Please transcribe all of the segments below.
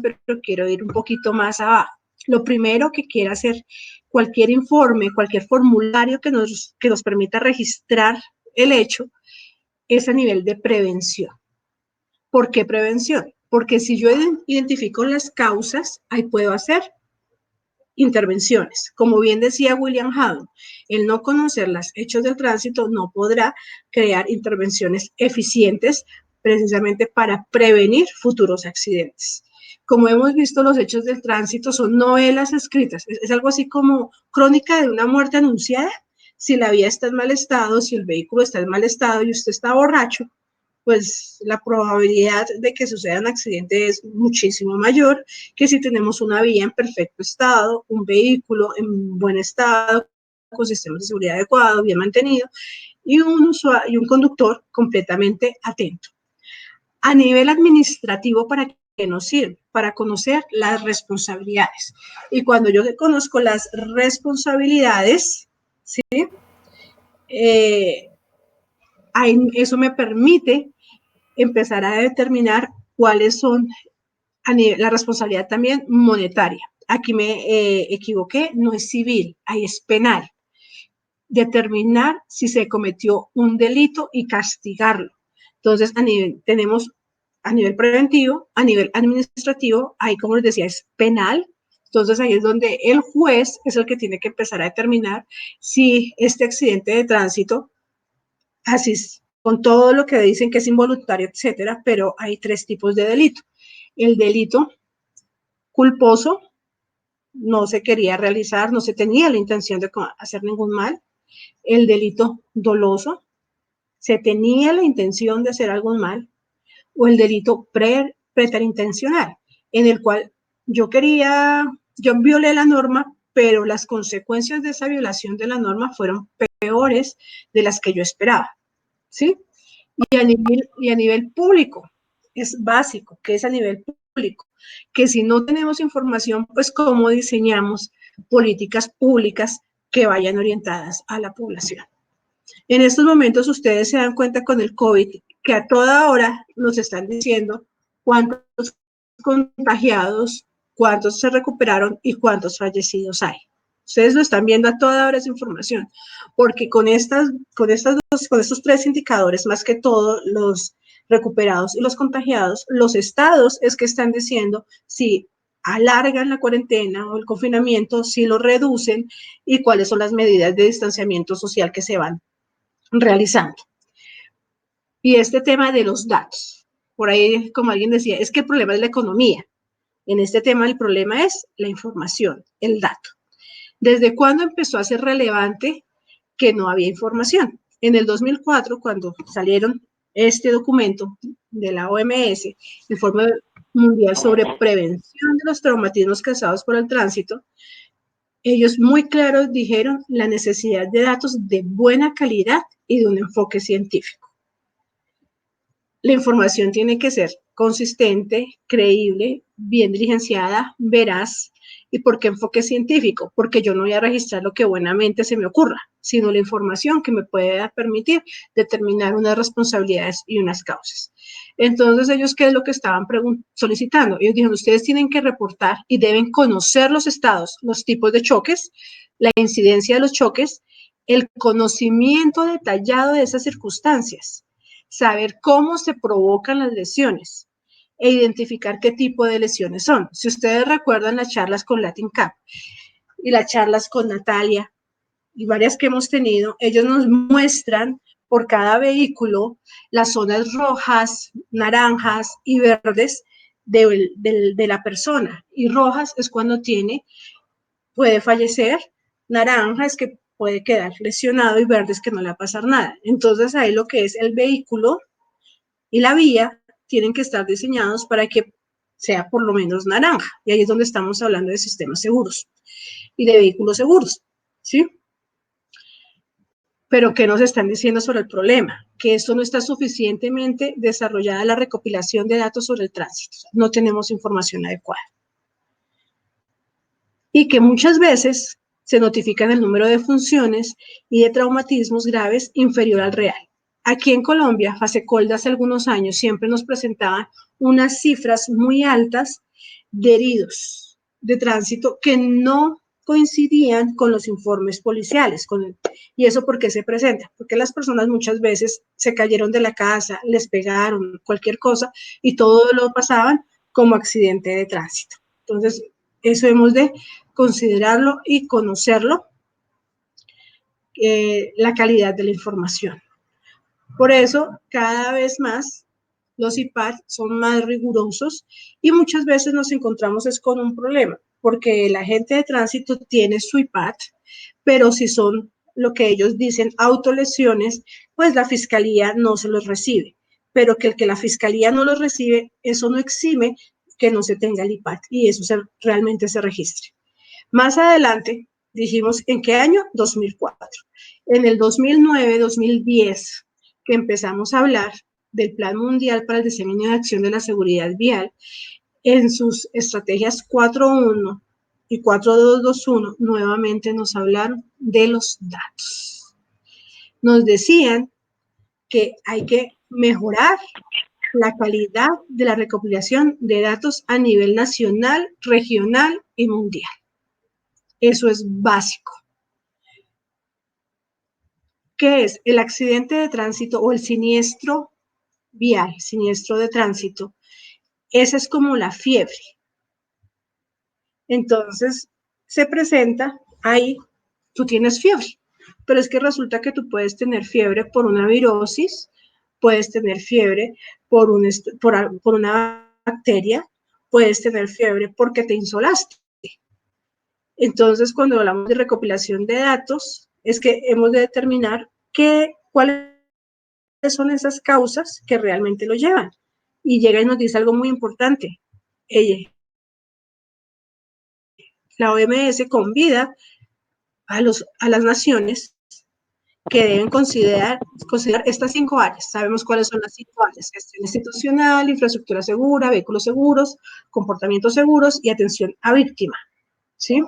pero quiero ir un poquito más abajo. Lo primero que quiere hacer cualquier informe, cualquier formulario que nos permita registrar el hecho, es a nivel de prevención. ¿Por qué prevención? Porque si yo identifico las causas, ahí puedo hacer intervenciones. Como bien decía William Haddon, el no conocer los hechos del tránsito no podrá crear intervenciones eficientes precisamente para prevenir futuros accidentes. Como hemos visto, los hechos del tránsito son novelas escritas. Es algo así como crónica de una muerte anunciada. Si la vía está en mal estado, si el vehículo está en mal estado y usted está borracho, pues la probabilidad de que suceda un accidente es muchísimo mayor que si tenemos una vía en perfecto estado, un vehículo en buen estado, con sistemas de seguridad adecuados, bien mantenido, y un conductor completamente atento. A nivel administrativo, ¿para qué nos sirve? Para conocer las responsabilidades. Y cuando yo conozco las responsabilidades, ¿sí? Eso me permite empezar a determinar cuáles son la responsabilidad también monetaria. Aquí me equivoqué, no es civil, ahí es penal. Determinar si se cometió un delito y castigarlo. Entonces, tenemos a nivel preventivo, a nivel administrativo, ahí como les decía, es penal. Entonces, ahí es donde el juez es el que tiene que empezar a determinar si este accidente de tránsito, así con todo lo que dicen que es involuntario, etcétera, pero hay 3 tipos de delito. El delito culposo, no se quería realizar, no se tenía la intención de hacer ningún mal. El delito doloso, se tenía la intención de hacer algún mal. O el delito preterintencional, en el cual yo violé la norma, pero las consecuencias de esa violación de la norma fueron peores de las que yo esperaba, ¿sí? Y a nivel público, es básico, que es a nivel público, que si no tenemos información, pues cómo diseñamos políticas públicas que vayan orientadas a la población. En estos momentos ustedes se dan cuenta con el COVID que a toda hora nos están diciendo cuántos contagiados, cuántos se recuperaron y cuántos fallecidos hay. Ustedes lo están viendo a toda hora esa información, porque con estos 3 indicadores, más que todo los recuperados y los contagiados, los estados es que están diciendo si alargan la cuarentena o el confinamiento, si lo reducen y cuáles son las medidas de distanciamiento social que se van realizando. Y este tema de los datos, por ahí como alguien decía, es que el problema es la economía. En este tema el problema es la información, el dato. ¿Desde cuándo empezó a ser relevante que no había información? En el 2004, cuando salieron este documento de la OMS, Informe Mundial sobre Prevención de los Traumatismos Causados por el Tránsito, ellos muy claros dijeron la necesidad de datos de buena calidad y de un enfoque científico. La información tiene que ser consistente, creíble, bien diligenciada, veraz. ¿Y por qué enfoque científico? Porque yo no voy a registrar lo que buenamente se me ocurra, sino la información que me pueda permitir determinar unas responsabilidades y unas causas. Entonces, ellos, ¿qué es lo que estaban solicitando? Ellos dijeron, ustedes tienen que reportar y deben conocer los estados, los tipos de choques, la incidencia de los choques, el conocimiento detallado de esas circunstancias, saber cómo se provocan las lesiones e identificar qué tipo de lesiones son. Si ustedes recuerdan las charlas con Latin Cap y las charlas con Natalia y varias que hemos tenido, ellos nos muestran por cada vehículo las zonas rojas, naranjas y verdes de la persona. Y rojas es cuando puede fallecer, naranja es que puede quedar lesionado y verde es que no le va a pasar nada. Entonces ahí lo que es el vehículo y la vía tienen que estar diseñados para que sea por lo menos naranja. Y ahí es donde estamos hablando de sistemas seguros y de vehículos seguros, ¿sí? Pero ¿qué nos están diciendo sobre el problema? Que esto no está suficientemente desarrollada la recopilación de datos sobre el tránsito. No tenemos información adecuada. Y que muchas veces se notifican el número de funciones y de traumatismos graves inferior al real. Aquí en Colombia, Fasecolda hace algunos años siempre nos presentaba unas cifras muy altas de heridos de tránsito que no coincidían con los informes policiales. ¿Y eso por qué se presenta? Porque las personas muchas veces se cayeron de la casa, les pegaron, cualquier cosa, y todo lo pasaban como accidente de tránsito. Entonces, eso hemos de considerarlo y conocerlo, la calidad de la información. Por eso, cada vez más, los IPAD son más rigurosos y muchas veces nos encontramos es con un problema, porque el agente de tránsito tiene su IPAD, pero si son lo que ellos dicen autolesiones, pues la fiscalía no se los recibe. Pero que la fiscalía no los recibe, eso no exime que no se tenga el IPAD y eso realmente se registre. Más adelante, dijimos, ¿en qué año? 2004. En el 2009, 2010, que empezamos a hablar del Plan Mundial para el Diseño de Acción de la Seguridad Vial, en sus estrategias 4.1 y 4.2.2.1, nuevamente nos hablaron de los datos. Nos decían que hay que mejorar la calidad de la recopilación de datos a nivel nacional, regional y mundial. Eso es básico. ¿Qué es? El accidente de tránsito o el siniestro vial, siniestro de tránsito. Esa es como la fiebre. Entonces, se presenta ahí, tú tienes fiebre, pero es que resulta que tú puedes tener fiebre por una virosis, puedes tener fiebre por una bacteria, puedes tener fiebre porque te insolaste. Entonces, cuando hablamos de recopilación de datos, es que hemos de determinar cuáles son esas causas que realmente lo llevan. Y llega y nos dice algo muy importante. La OMS convida a las naciones que deben considerar estas 5 áreas. Sabemos cuáles son las 5 áreas: gestión institucional, infraestructura segura, vehículos seguros, comportamientos seguros y atención a víctima. ¿Sí?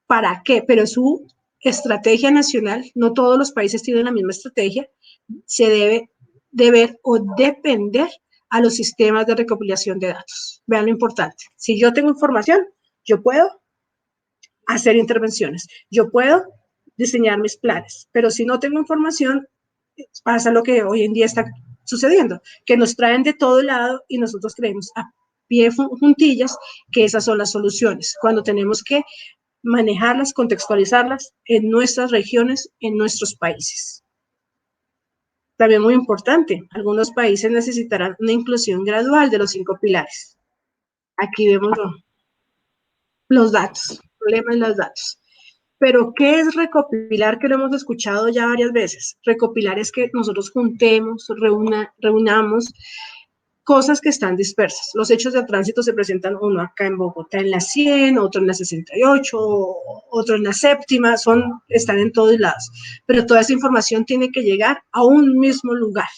¿Para qué? Pero su estrategia nacional, no todos los países tienen la misma estrategia, se debe deber o depender a los sistemas de recopilación de datos. Vean lo importante. Si yo tengo información, yo puedo hacer intervenciones, yo puedo diseñar mis planes, pero si no tengo información, pasa lo que hoy en día está sucediendo, que nos traen de todo lado y nosotros creemos a pie juntillas que esas son las soluciones, cuando tenemos que manejarlas, contextualizarlas en nuestras regiones, en nuestros países. También muy importante, algunos países necesitarán una inclusión gradual de los 5 pilares. Aquí vemos los datos, el problema en los datos. Pero, ¿qué es recopilar? Que lo hemos escuchado ya varias veces. Recopilar es que nosotros juntemos, reunamos cosas que están dispersas. Los hechos de tránsito se presentan uno acá en Bogotá en la 100, otro en la 68, otro en la séptima, están en todos lados. Pero toda esa información tiene que llegar a un mismo lugar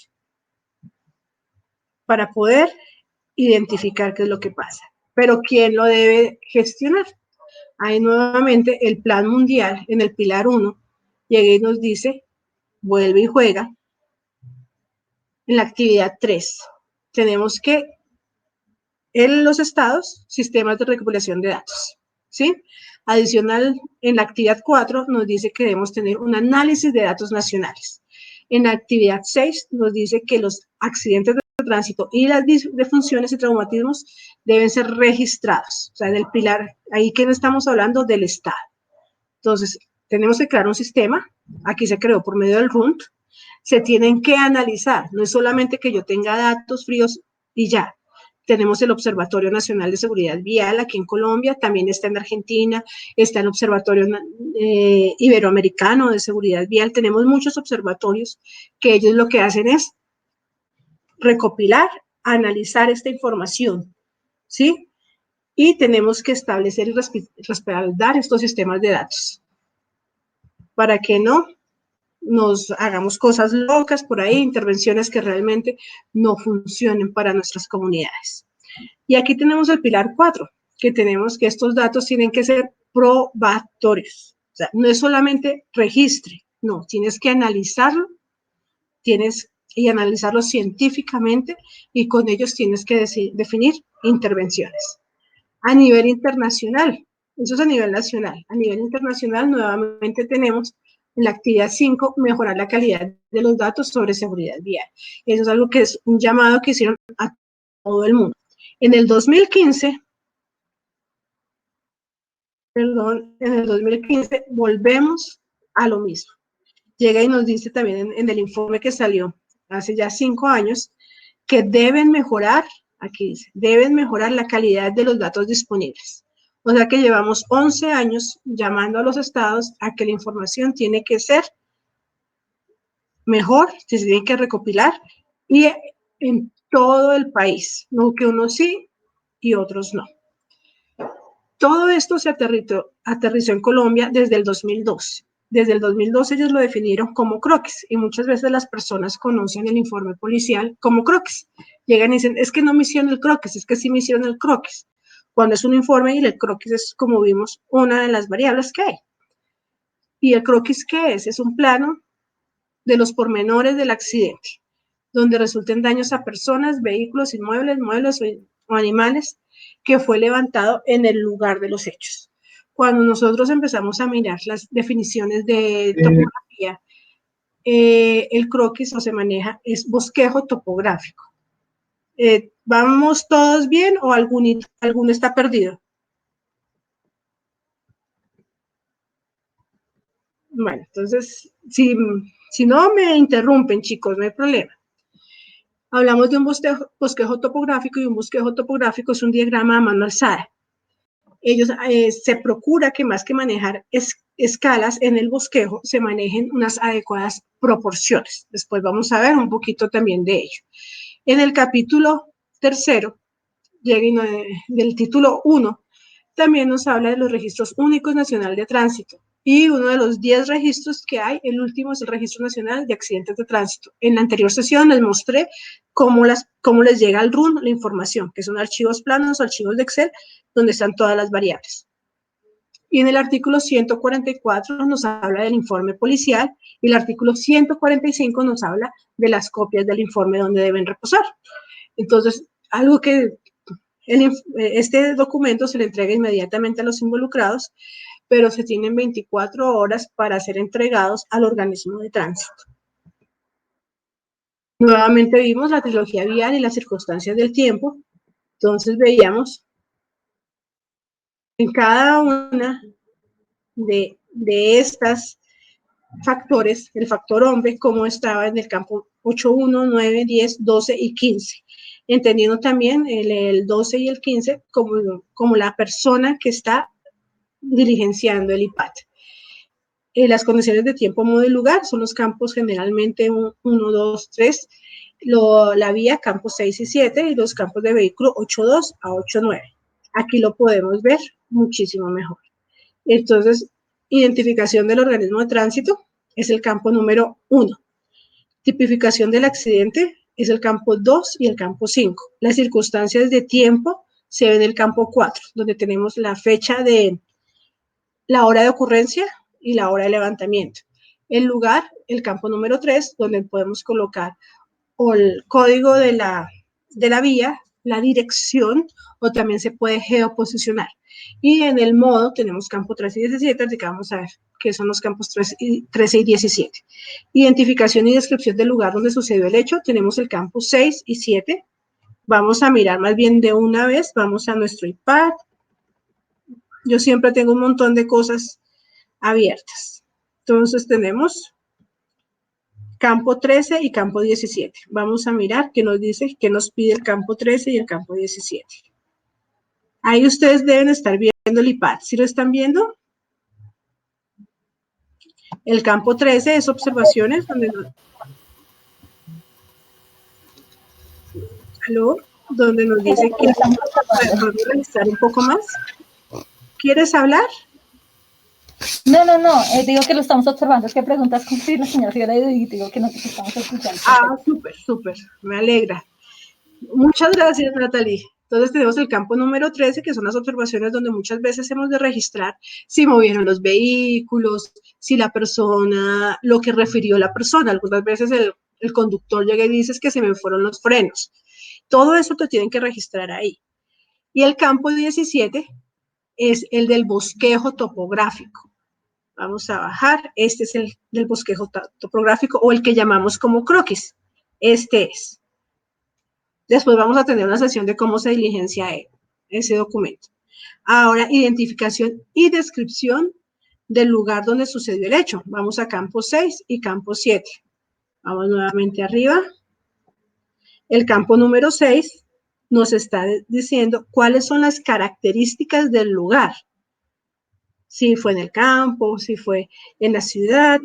para poder identificar qué es lo que pasa. Pero ¿quién lo debe gestionar? Ahí nuevamente el Plan Mundial en el Pilar 1 llega y nos dice, vuelve y juega. En la actividad 3 tenemos que en los estados, sistemas de recopilación de datos, ¿sí? Adicional, en la actividad 4 nos dice que debemos tener un análisis de datos nacionales. En la actividad 6 nos dice que los accidentes de tránsito y las defunciones y traumatismos deben ser registrados. O sea, en el pilar, ahí que no estamos hablando del Estado. Entonces, tenemos que crear un sistema, aquí se creó por medio del RUNT, se tienen que analizar, no es solamente que yo tenga datos fríos y ya. Tenemos el Observatorio Nacional de Seguridad Vial aquí en Colombia, también está en Argentina, está el Observatorio Iberoamericano de Seguridad Vial, tenemos muchos observatorios que ellos lo que hacen es recopilar, analizar esta información, ¿sí? Y tenemos que establecer y respaldar estos sistemas de datos para que no nos hagamos cosas locas por ahí, intervenciones que realmente no funcionen para nuestras comunidades. Y aquí tenemos el pilar 4, que tenemos que estos datos tienen que ser probatorios. O sea, no es solamente registre, no, tienes que analizarlo, analizarlo científicamente y con ellos tienes que definir intervenciones. A nivel internacional, eso es a nivel nacional. A nivel internacional, nuevamente tenemos en la actividad 5, mejorar la calidad de los datos sobre seguridad vial. Eso es algo que es un llamado que hicieron a todo el mundo. En el 2015, volvemos a lo mismo. Llega y nos dice también en el informe que salió hace ya 5 años que deben mejorar, aquí dice, deben mejorar la calidad de los datos disponibles. O sea que llevamos 11 años llamando a los estados a que la información tiene que ser mejor, se tiene que recopilar y en todo el país, no que unos sí y otros no. Todo esto se aterrizó en Colombia desde el 2012. Desde el 2012 ellos lo definieron como croquis y muchas veces las personas conocen el informe policial como croquis. Llegan y dicen, es que no me hicieron el croquis, es que sí me hicieron el croquis. Cuando es un informe y el croquis es, como vimos, una de las variables que hay. ¿Y el croquis qué es? Es un plano de los pormenores del accidente, donde resulten daños a personas, vehículos, inmuebles, muebles o animales que fue levantado en el lugar de los hechos. Cuando nosotros empezamos a mirar las definiciones de topografía, el croquis o se maneja es bosquejo topográfico. ¿Vamos todos bien o alguno está perdido? Bueno, entonces, si no me interrumpen, chicos, no hay problema. Hablamos de un bosquejo topográfico y un bosquejo topográfico es un diagrama a mano alzada. Ellos se procura que más que manejar escalas en el bosquejo, se manejen unas adecuadas proporciones. Después vamos a ver un poquito también de ello. En el capítulo 3, del título 1, también nos habla de los registros únicos nacional de tránsito. Y uno de los 10 registros que hay, el último es el Registro Nacional de Accidentes de Tránsito. En la anterior sesión les mostré cómo les llega al RUN la información, que son archivos planos, archivos de Excel, donde están todas las variables. Y en el artículo 144 nos habla del informe policial y el artículo 145 nos habla de las copias del informe donde deben reposar. Entonces, algo que este documento se le entrega inmediatamente a los involucrados, pero se tienen 24 horas para ser entregados al organismo de tránsito. Nuevamente vimos la trilogía vial y las circunstancias del tiempo. Entonces veíamos en cada una de estas factores, el factor hombre, cómo estaba en el campo 8, 1, 9, 10, 12 y 15. Entendiendo también el 12 y el 15 como la persona que está diligenciando el IPAT. Las condiciones de tiempo, modo y lugar son los campos generalmente 1, 2, 3, la vía campos 6 y 7 y los campos de vehículo 8.2 a 8.9. Aquí lo podemos ver muchísimo mejor. Entonces, identificación del organismo de tránsito es el campo número 1. Tipificación del accidente es el campo 2 y el campo 5. Las circunstancias de tiempo se ven en el campo 4, donde tenemos la fecha de la hora de ocurrencia y la hora de levantamiento. El lugar, el campo número 3, donde podemos colocar o el código de la vía, la dirección, o también se puede geoposicionar. Y en el modo tenemos campo 13 y 17, así que vamos a ver qué son los campos 13 y 17. Identificación y descripción del lugar donde sucedió el hecho, tenemos el campo 6 y 7. Vamos a mirar más bien de una vez, vamos a nuestro iPad. Yo siempre tengo un montón de cosas abiertas. Entonces tenemos campo 13 y campo 17. Vamos a mirar qué nos dice, qué nos pide el campo 13 y el campo 17. Ahí ustedes deben estar viendo el iPad. ¿Sí lo están viendo? El campo 13 es observaciones donde nos dice que podemos revisar un poco más. ¿Quieres hablar? No, digo que lo estamos observando. Es que preguntas con la señora Figueroa y digo que no te estamos escuchando. Ah, súper, me alegra. Muchas gracias, Natalie. Entonces tenemos el campo número 13, que son las observaciones donde muchas veces hemos de registrar si movieron los vehículos, si la persona, lo que refirió la persona. Algunas veces el conductor llega y dice que se me fueron los frenos. Todo eso te tienen que registrar ahí. Y el campo 17 es el del bosquejo topográfico. Vamos a bajar, este es el del bosquejo topográfico o el que llamamos como croquis. Este es. Después vamos a tener una sesión de cómo se diligencia ese documento. Ahora, identificación y descripción del lugar donde sucedió el hecho. Vamos a campo 6 y campo 7. Vamos nuevamente arriba. El campo número 6 nos está diciendo cuáles son las características del lugar. Si fue en el campo, si fue en la ciudad,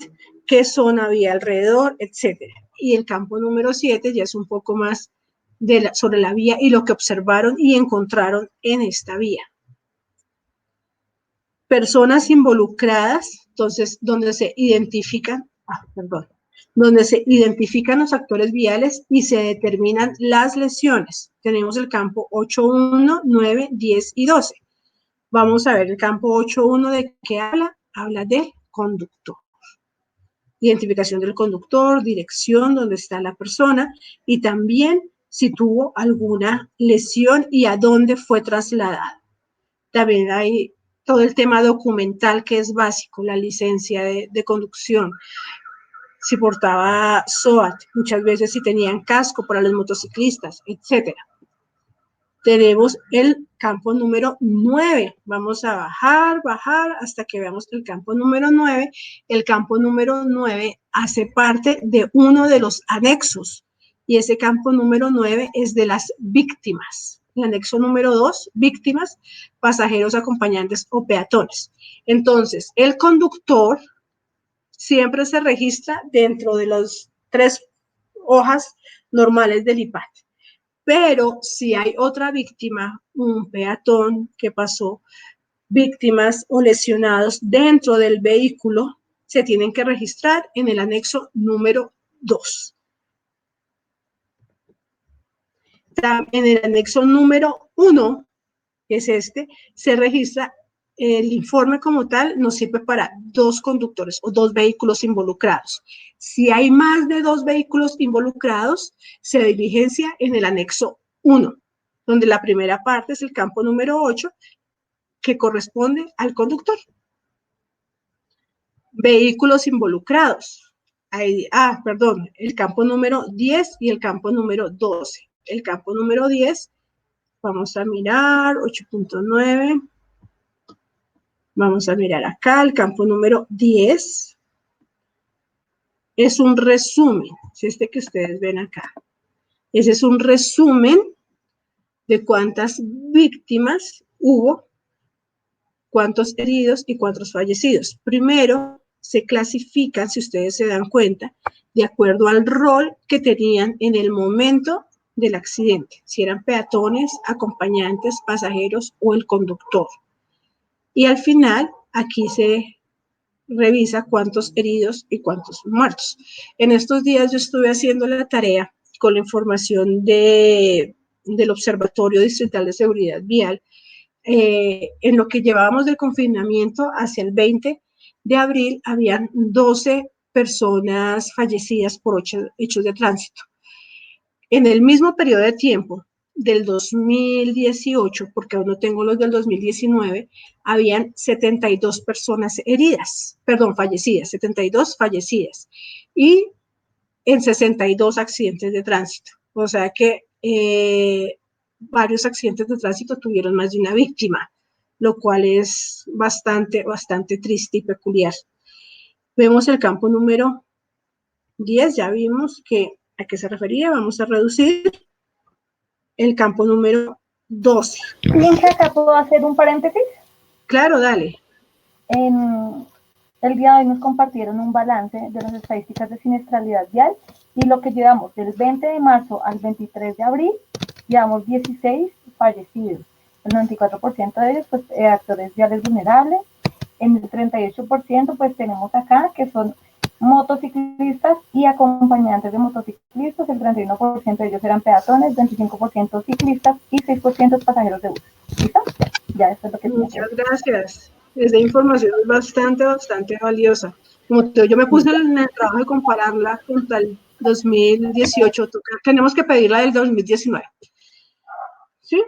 qué zona había alrededor, etc. Y el campo número 7 ya es un poco más sobre la vía y lo que observaron y encontraron en esta vía. Personas involucradas, entonces, donde se identifican los actores viales y se determinan las lesiones. Tenemos el campo 8.1, 9, 10 y 12. Vamos a ver el campo 8.1 de qué habla. Habla de conductor. Identificación del conductor, dirección, donde está la persona y también si tuvo alguna lesión y a dónde fue trasladada. También hay todo el tema documental que es básico, la licencia de conducción, si portaba SOAT, muchas veces si tenían casco para los motociclistas, etc. Tenemos el campo número 9. Vamos a bajar hasta que veamos el campo número 9. El campo número 9 hace parte de uno de los anexos y ese campo número 9 es de las víctimas. El anexo número 2, víctimas, pasajeros, acompañantes o peatones. Entonces, el conductor siempre se registra dentro de las 3 hojas normales del IPAT. Pero si hay otra víctima, un peatón que pasó, víctimas o lesionados dentro del vehículo, se tienen que registrar en el anexo número 2. En el anexo número 1, que es este, se registra el informe como tal, nos sirve para 2 conductores o 2 vehículos involucrados. Si hay más de 2 vehículos involucrados, se diligencia en el anexo 1, donde la primera parte es el campo número 8, que corresponde al conductor. Vehículos involucrados. El campo número 10 y el campo número 12. El campo número 10, vamos a mirar, 8.9. Vamos a mirar acá, el campo número 10. Es un resumen, es este que ustedes ven acá. Ese es un resumen de cuántas víctimas hubo, cuántos heridos y cuántos fallecidos. Primero, se clasifican, si ustedes se dan cuenta, de acuerdo al rol que tenían en el momento del accidente, si eran peatones, acompañantes, pasajeros o el conductor. Y al final, aquí se revisa cuántos heridos y cuántos muertos. En estos días yo estuve haciendo la tarea con la información del Observatorio Distrital de Seguridad Vial, en lo que llevábamos del confinamiento hacia el 20 de abril, habían 12 personas fallecidas por hechos de tránsito. En el mismo periodo de tiempo del 2018, porque aún no tengo los del 2019, habían 72 personas fallecidas, 72 fallecidas, y en 62 accidentes de tránsito. O sea que varios accidentes de tránsito tuvieron más de una víctima, lo cual es bastante triste y peculiar. Vemos el campo número 10, ya vimos a qué se refería, vamos a reducir el campo número 12. Bien, acá puedo hacer un paréntesis. Claro, dale. El día de hoy nos compartieron un balance de las estadísticas de siniestralidad vial y lo que llevamos del 20 de marzo al 23 de abril, llevamos 16 fallecidos. El 94% de ellos, pues, actores viales vulnerables. En el 38%, pues, tenemos acá que son motociclistas y acompañantes de motociclistas. El 31% de ellos eran peatones, 25% ciclistas y 6% pasajeros de bus. ¿Listo? Ya, esto es lo que Muchas gracias. Esta información es bastante valiosa. Como yo me puse en el trabajo de compararla contra el 2018, tenemos que pedirla del 2019. ¿Sí?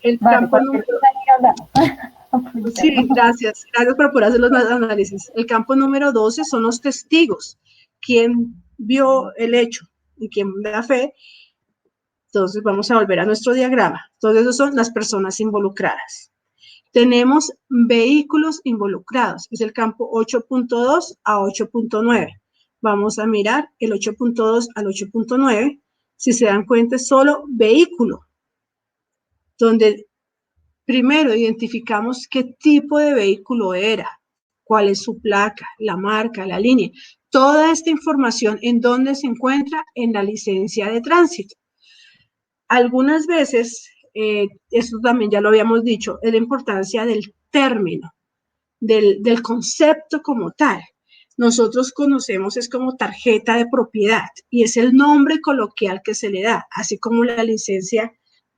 El Vale, campo cualquier número... cosa sigue hablando. Sí, gracias. Gracias por hacer los análisis. El campo número 12 son los testigos. ¿Quién vio el hecho y quién da fe? Entonces vamos a volver a nuestro diagrama. Entonces, esos son las personas involucradas. Tenemos vehículos involucrados. Es el campo 8.2 a 8.9. Vamos a mirar el 8.2 al 8.9. Si se dan cuenta, es solo vehículo, donde primero identificamos qué tipo de vehículo era, cuál es su placa, la marca, la línea. Toda esta información, ¿en dónde se encuentra? En la licencia de tránsito. Algunas veces, esto también ya lo habíamos dicho, es la importancia del término, del concepto como tal. Nosotros conocemos es como tarjeta de propiedad y es el nombre coloquial que se le da, así como la licencia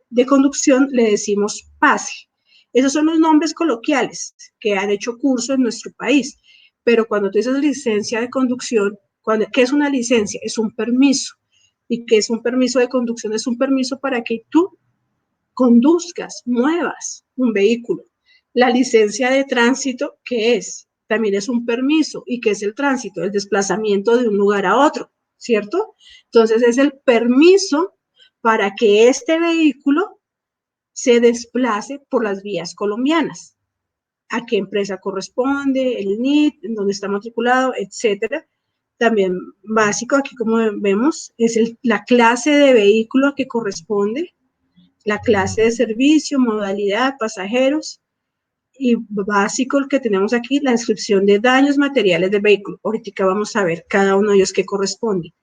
de conducción le decimos PASE. Esos son los nombres coloquiales que han hecho curso en nuestro país, pero cuando tú dices licencia de conducción, ¿qué es una licencia? Es un permiso. ¿Y qué es un permiso de conducción? Es un permiso para que tú conduzcas, muevas un vehículo. La licencia de tránsito, ¿qué es? También es un permiso. ¿Y qué es el tránsito? El desplazamiento de un lugar a otro, ¿cierto? Entonces es el permiso para que este vehículo se desplace por las vías colombianas. A qué empresa corresponde, el NIT, en dónde está matriculado, etcétera. También básico, aquí como vemos, es la clase de vehículo que corresponde, la clase de servicio, modalidad, pasajeros, y básico el que tenemos aquí, la descripción de daños materiales del vehículo. Ahorita vamos a ver cada uno de ellos qué corresponde.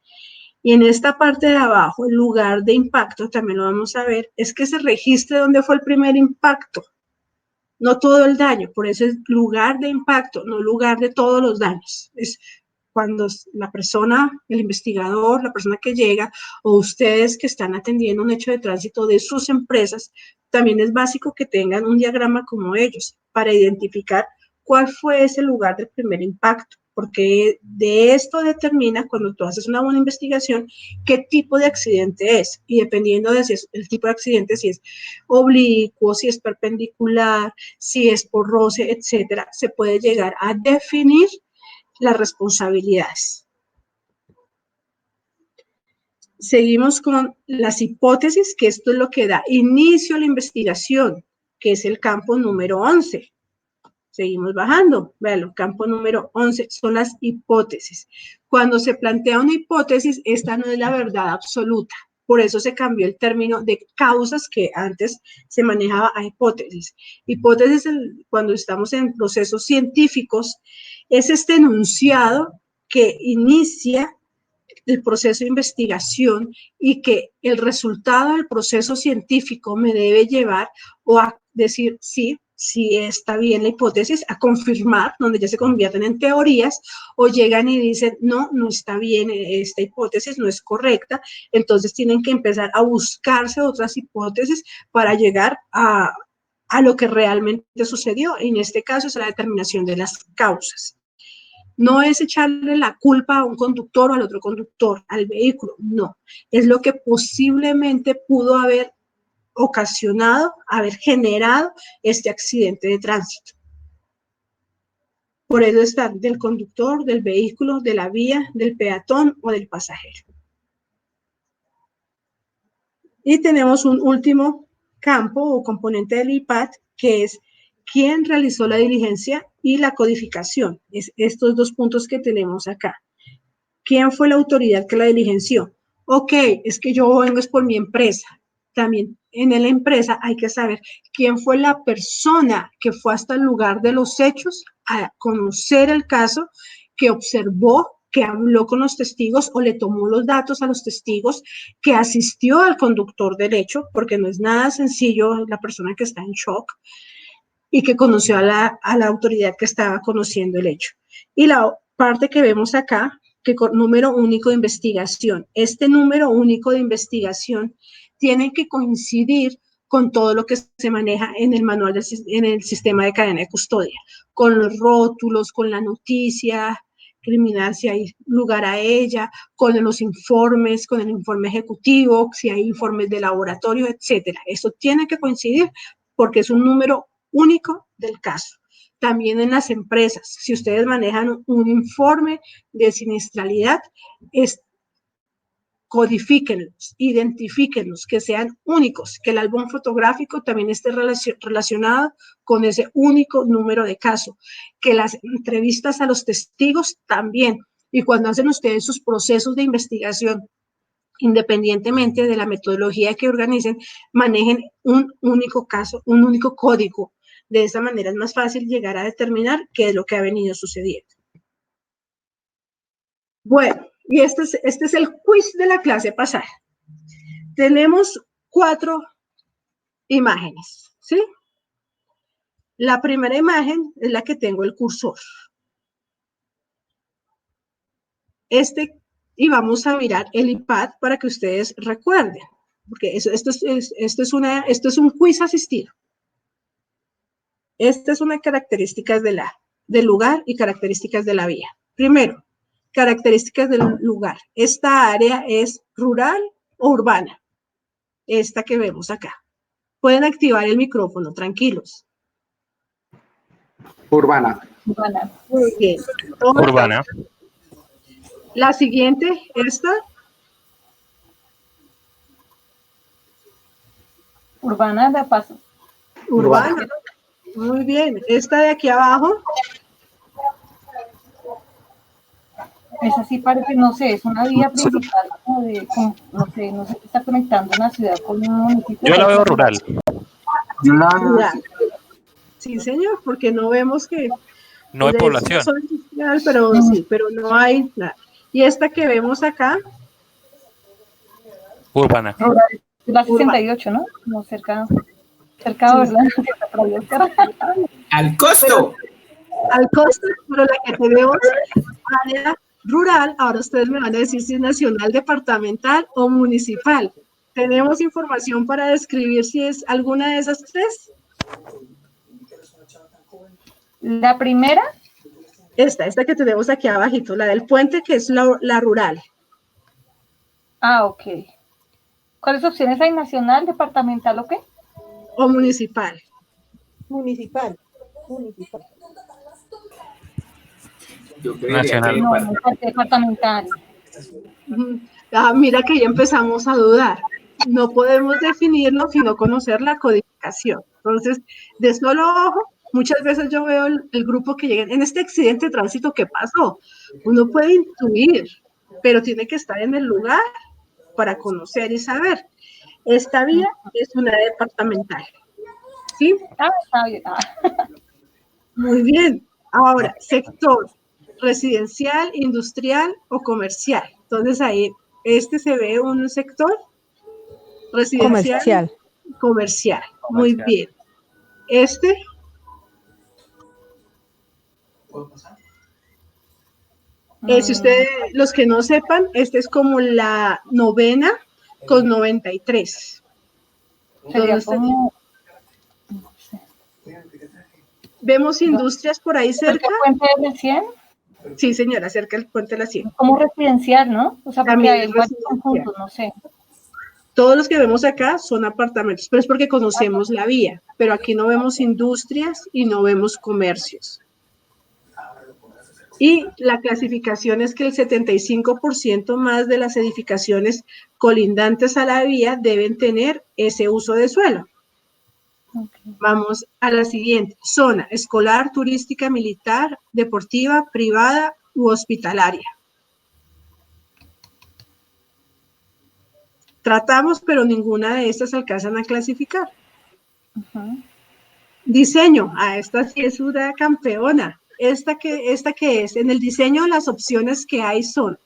Y en esta parte de abajo, el lugar de impacto, también lo vamos a ver, es que se registre dónde fue el primer impacto, no todo el daño, por eso es lugar de impacto, no lugar de todos los daños. Es cuando la persona, el investigador, la persona que llega, o ustedes que están atendiendo un hecho de tránsito de sus empresas, también es básico que tengan un diagrama como ellos para identificar cuál fue ese lugar del primer impacto, porque de esto determina, cuando tú haces una buena investigación, qué tipo de accidente es, y dependiendo de si es el tipo de accidente, si es oblicuo, si es perpendicular, si es por roce, etcétera, se puede llegar a definir las responsabilidades. Seguimos con las hipótesis, que esto es lo que da inicio a la investigación, que es el campo número 11. Seguimos bajando, véanlo, campo número 11 son las hipótesis. Cuando se plantea una hipótesis, esta no es la verdad absoluta. Por eso se cambió el término de causas que antes se manejaba a hipótesis. Hipótesis, cuando estamos en procesos científicos, es este enunciado que inicia el proceso de investigación y que el resultado del proceso científico me debe llevar o a decir sí, sí está bien la hipótesis, a confirmar, donde ya se convierten en teorías, o llegan y dicen, no, no está bien, esta hipótesis no es correcta, entonces tienen que empezar a buscarse otras hipótesis para llegar a lo que realmente sucedió. En este caso es la determinación de las causas. No es echarle la culpa a un conductor o al otro conductor, al vehículo, no. Es lo que posiblemente pudo haber ocasionado, haber generado este accidente de tránsito. Por eso está del conductor, del vehículo, de la vía, del peatón o del pasajero. Y tenemos un último campo o componente del IPAT, que es quién realizó la diligencia y la codificación. Es estos dos puntos que tenemos acá. ¿Quién fue la autoridad que la diligenció? Ok, es que yo vengo es por mi empresa. También en la empresa hay que saber quién fue la persona que fue hasta el lugar de los hechos a conocer el caso, que observó, que habló con los testigos o le tomó los datos a los testigos, que asistió al conductor del hecho, porque no es nada sencillo la persona que está en shock, y que conoció a la autoridad que estaba conociendo el hecho. Y la parte que vemos acá, que con número único de investigación. Este número único de investigación tiene que coincidir con todo lo que se maneja en el manual, en el sistema de cadena de custodia, con los rótulos, con la noticia criminal, si hay lugar a ella, con los informes, con el informe ejecutivo, si hay informes de laboratorio, etcétera. Eso tiene que coincidir porque es un número único del caso. También en las empresas, si ustedes manejan un informe de siniestralidad, codifíquenlos, identifíquenlos, que sean únicos, que el álbum fotográfico también esté relacionado con ese único número de caso, que las entrevistas a los testigos también, y cuando hacen ustedes sus procesos de investigación, independientemente de la metodología que organicen, manejen un único caso, un único código. De esa manera es más fácil llegar a determinar qué es lo que ha venido sucediendo. Bueno, y este es el quiz de la clase pasada. Tenemos 4 imágenes, ¿sí? La primera imagen es la que tengo el cursor. Y vamos a mirar el iPad para que ustedes recuerden, porque esto es un quiz asistido. Estas son las características del lugar y características de la vía. Primero, características del lugar. ¿Esta área es rural o urbana? Esta que vemos acá. Pueden activar el micrófono, tranquilos. Urbana. Urbana. Muy bien. Urbana. La siguiente, esta. Urbana de paso. Urbana. Muy bien. Esta de aquí abajo. Esa sí parece, no sé, es una vía principal, no sé, si está conectando una ciudad con un municipio. Yo la veo rural. Rural. Sí, señor, porque no vemos que... No hay población. Industrial, pero sí, pero no hay nada. Y esta que vemos acá. Urbana. La 68, ¿no? Como cerca, ¿verdad? Al costo. Al costo, pero la que tenemos área rural, ahora ustedes me van a decir si es nacional, departamental o municipal. ¿Tenemos información para describir si es alguna de esas 3? La primera. Esta que tenemos aquí abajito, la del puente, que es la rural. Ah, ok. ¿Cuáles opciones hay? ¿Nacional, departamental o qué? O municipal. Municipal. Nacional. No, departamental. Mira que ya empezamos a dudar. No podemos definirlo sino conocer la codificación. Entonces, de solo ojo, muchas veces yo veo el grupo que llega en este accidente de tránsito que pasó. Uno puede intuir, pero tiene que estar en el lugar para conocer y saber. Esta vía es una departamental. ¿Sí? Ah, está bien. Muy bien. Ahora, sector residencial, industrial o comercial. Entonces ahí, se ve un sector residencial, comercial. Muy bien. Si ustedes, los que no sepan, es como la 9ª con 93. Sería como... ¿Vemos industrias por ahí cerca? ¿El puente de la 100? Sí, señora, cerca del puente de la 100. Como residencial, ¿no? O sea, porque hay varios conjuntos, no sé. Todos los que vemos acá son apartamentos, pero es porque conocemos la vía, pero aquí no vemos industrias y no vemos comercios. Y la clasificación es que el 75% más de las edificaciones colindantes a la vía deben tener ese uso de suelo. Okay. Vamos a la siguiente. Zona escolar, turística, militar, deportiva, privada u hospitalaria. Tratamos, pero ninguna de estas alcanzan a clasificar. Diseño. Esta sí es una campeona. Esta que es, en el diseño las opciones que hay son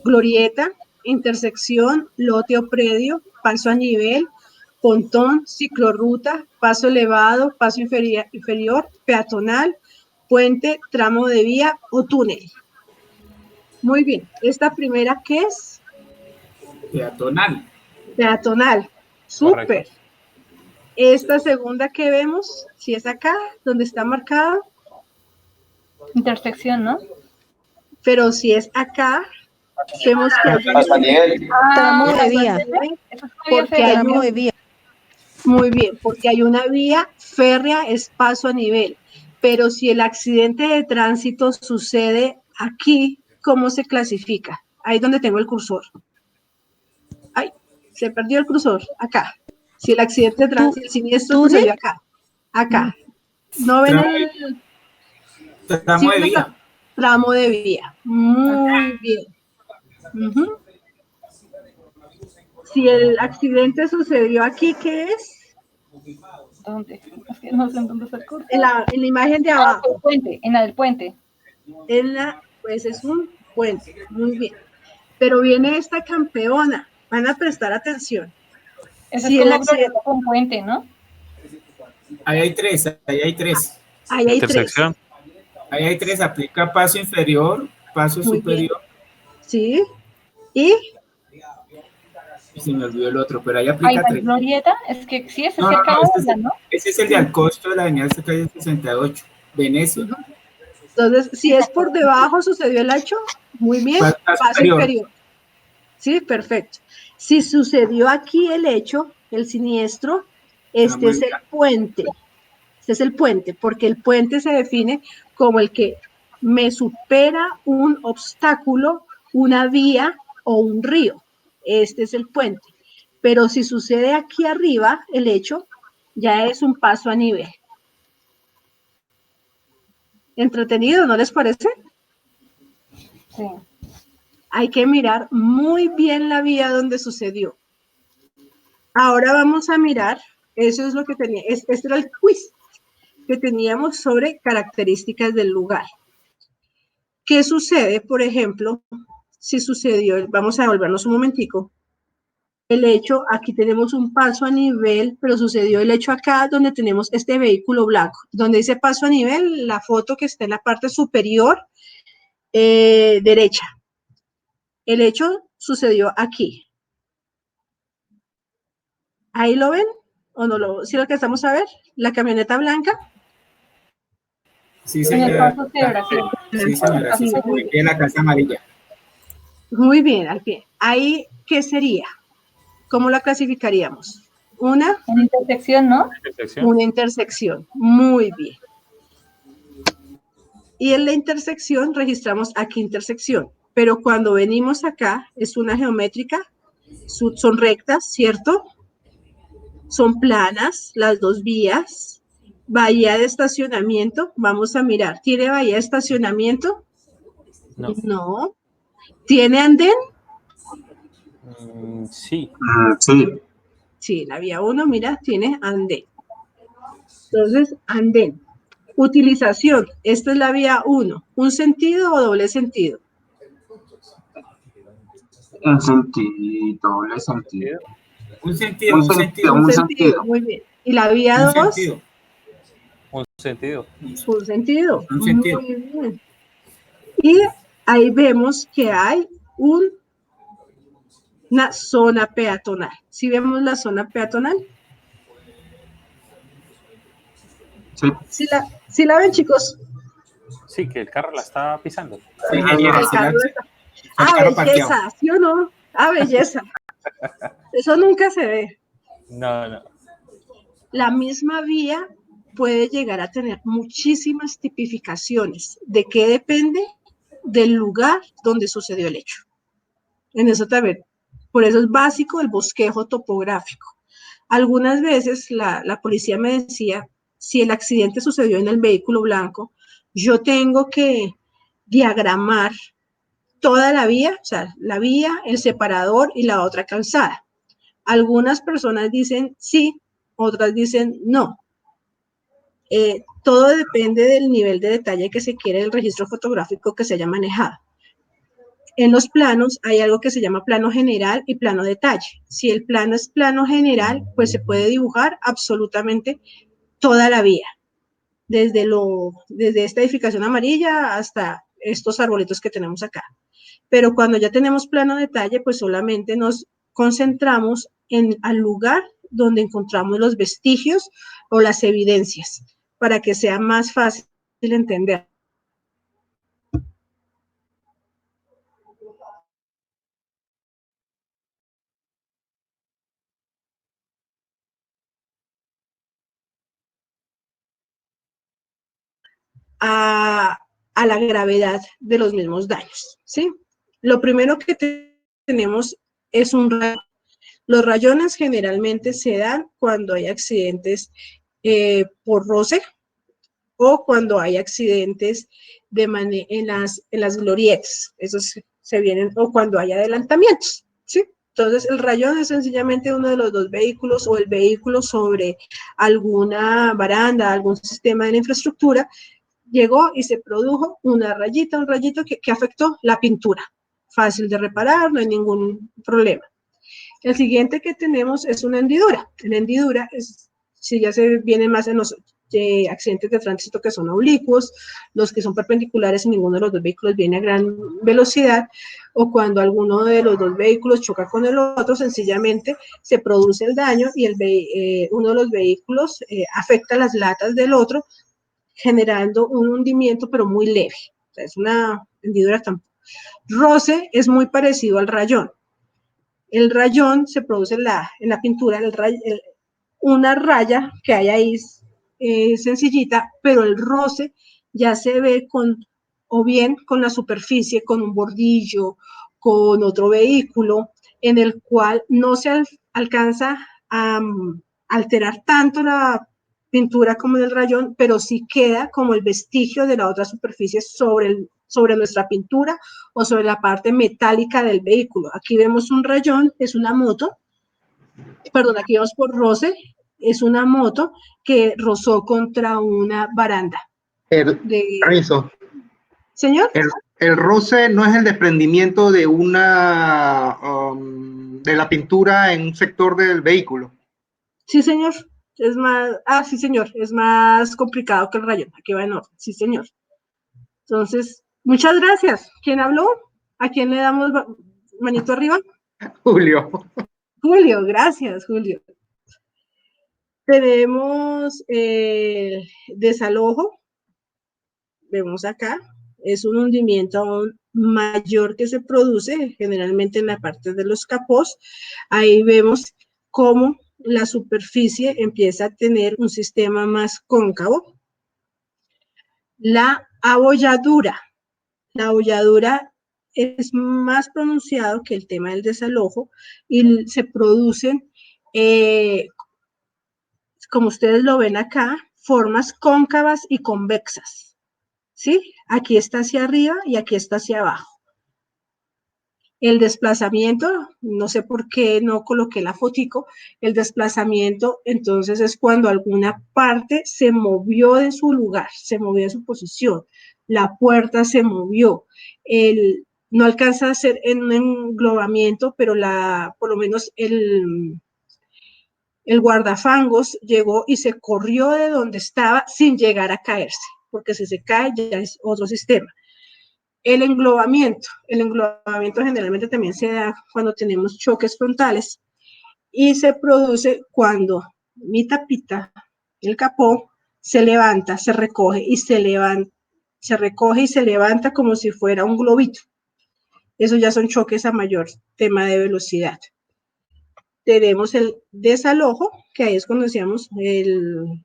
glorieta, intersección, lote o predio, paso a nivel, pontón, ciclorruta, paso elevado, paso inferior, peatonal, puente, tramo de vía o túnel. Muy bien. ¿Esta primera qué es? Peatonal. Peatonal. Súper. Esta segunda que vemos, si es acá, donde está marcada. Intersección, ¿no? Pero si es acá, vemos que hay Paso a nivel. Tramo de vía. Eso está bien porque hay Tramo de vía. muy bien, porque hay una vía férrea, es paso a nivel. Pero si el accidente de tránsito sucede aquí, ¿cómo se clasifica? Ahí donde tengo el cursor. Ay, se perdió el cursor, acá. Si el accidente de tránsito, el siniestro ¿túnel? sucedió acá, acá. ¿No ven el Tramo de vía. tramo de vía? Muy bien. Ujú. Si el accidente sucedió aquí, ¿qué es? ¿Dónde? Es que no sé en dónde está el curso. En la imagen de abajo. El puente, en la del puente. Pues es un puente. Muy bien. Pero viene esta campeona. Van a prestar atención. Eso Si es el como accidente, glorieta con puente, ¿no? Ahí hay tres, ahí hay tres. ahí hay tres. Intersección. Ahí hay tres, aplica paso inferior, paso Muy bien. superior, ¿Sí? Y y se me olvidó el otro, pero ahí Ahí aplica va en tres. glorieta, es que sí, ese es No, no, cerca no, de la isla, ¿no? ese es el de Alcosto de la avenida calle 68, Venecia. entonces, si es por debajo sucedió el hecho, muy bien, Paso paso inferior. inferior. Sí, perfecto. Si sucedió aquí el hecho, el siniestro, este es el puente. Este es el puente, porque el puente se define como el que me supera un obstáculo, una vía o un río. Este es el puente. Pero si sucede aquí arriba, el hecho ya es un paso a nivel. ¿Entretenido, no les parece? Sí. Hay que mirar muy bien la vía donde sucedió. Ahora vamos a mirar, eso es lo que tenía, este era el quiz que teníamos sobre características del lugar. ¿Qué sucede, por ejemplo, si sucedió, vamos a devolvernos un momentico, el hecho, aquí tenemos un paso a nivel, pero sucedió el hecho acá donde tenemos este vehículo blanco, donde dice paso a nivel, la foto que está en la parte superior derecha. El hecho sucedió aquí. ¿Ahí lo ven? ¿O no lo? ¿Sí lo que estamos a ver? La camioneta blanca. Sí, En el señora. paso cebra, sí. Sí, señora, sí, se ve en la casa amarilla. Muy bien, al pie. Ahí, ¿qué sería? ¿Cómo la clasificaríamos? Una intersección, ¿no? Una intersección. Muy bien. Y en la intersección registramos aquí intersección. Pero cuando venimos acá, es una geométrica, son rectas, ¿cierto? Son planas las dos vías. Bahía de estacionamiento, vamos a mirar. ¿Tiene bahía de estacionamiento? No. No. ¿Tiene andén? Sí. Sí. Sí, la vía 1, mira, tiene andén. Entonces, andén. Utilización, esta es la vía 1. ¿Un sentido o doble sentido? En sentido, doble sentido. Un sentido. Un sentido. Muy bien. ¿Y la vía Un 2? sentido. Un sentido. Un sentido. Un sentido. Muy bien. Y ahí vemos que hay una zona peatonal. ¿Sí vemos la zona peatonal? Sí. ¿Sí la ven, chicos? Sí, que el carro la está pisando. Sí, ingeniera, El carro está... el carro parqueado. belleza, ¿sí o no? Belleza. Eso nunca se ve. No, no. La misma vía puede llegar a tener muchísimas tipificaciones. ¿De qué depende? Del lugar donde sucedió el hecho. En eso también. Por eso es básico el bosquejo topográfico. Algunas veces la policía me decía, si el accidente sucedió en el vehículo blanco, yo tengo que diagramar toda la vía, o sea, la vía, el separador y la otra calzada. Algunas personas dicen sí, otras dicen no. Todo depende del nivel de detalle que se quiere del registro fotográfico que se haya manejado. En los planos hay algo que se llama plano general y plano detalle. Si el plano es plano general, pues se puede dibujar absolutamente toda la vía, desde esta edificación amarilla hasta estos arbolitos que tenemos acá. Pero cuando ya tenemos plano detalle, pues solamente nos concentramos al lugar donde encontramos los vestigios o las evidencias, para que sea más fácil entender. a la gravedad de los mismos daños, ¿sí? Lo primero que tenemos es un rayón. Los rayones generalmente se dan cuando hay accidentes por roce o cuando hay accidentes en las glorietas, esos se vienen, o cuando hay adelantamientos, ¿sí? Entonces, el rayón es sencillamente uno de los dos vehículos o el vehículo sobre alguna baranda, algún sistema de la infraestructura, llegó y se produjo una rayita, un rayito que afectó la pintura. Fácil de reparar, no hay ningún problema. El siguiente que tenemos es una hendidura. La hendidura es, si ya se viene más en los accidentes de tránsito que son oblicuos, los que son perpendiculares y ninguno de los dos vehículos viene a gran velocidad, o cuando alguno de los dos vehículos choca con el otro, sencillamente se produce el daño y uno de los vehículos afecta las latas del otro, generando un hundimiento, pero muy leve. O sea, es una hendidura tampoco. Roce es muy parecido al rayón. El rayón se produce en la pintura, una raya que hay ahí sencillita, pero el roce ya se ve o bien con la superficie, con un bordillo, con otro vehículo, en el cual no se alcanza a alterar tanto la pintura como en el rayón, pero sí queda como el vestigio de la otra superficie sobre nuestra pintura o sobre la parte metálica del vehículo. Aquí vemos un rayón, es una moto, perdón, aquí vamos por roce, es una moto que rozó contra una baranda. Permiso. ¿Señor? El roce no es el desprendimiento de de la pintura en un sector del vehículo. Sí, señor. Es más, sí, señor, es más complicado que el rayón. Aquí va en orden, sí, señor. Entonces, muchas gracias. ¿Quién habló? ¿A quién le damos manito arriba? Julio. Julio, gracias, Julio. Tenemos desalojo. Vemos acá. Es un hundimiento aún mayor que se produce generalmente en la parte de los capós. Ahí vemos cómo la superficie empieza a tener un sistema más cóncavo. La abolladura. La abolladura es más pronunciado que el tema del desalojo y se producen, como ustedes lo ven acá, formas cóncavas y convexas, ¿sí? Aquí está hacia arriba y aquí está hacia abajo. El desplazamiento, no sé por qué no coloqué la fotico, el desplazamiento entonces es cuando alguna parte se movió de su lugar, se movió de su posición, la puerta se movió, no alcanza a ser en un englobamiento, pero por lo menos el guardafangos llegó y se corrió de donde estaba sin llegar a caerse, porque si se cae ya es otro sistema. El englobamiento generalmente también se da cuando tenemos choques frontales y se produce cuando mi tapita, el capó, se levanta, se recoge y se levanta, se recoge y se levanta como si fuera un globito. Eso ya son choques a mayor tema de velocidad. Tenemos el desalojo, que ahí es cuando decíamos el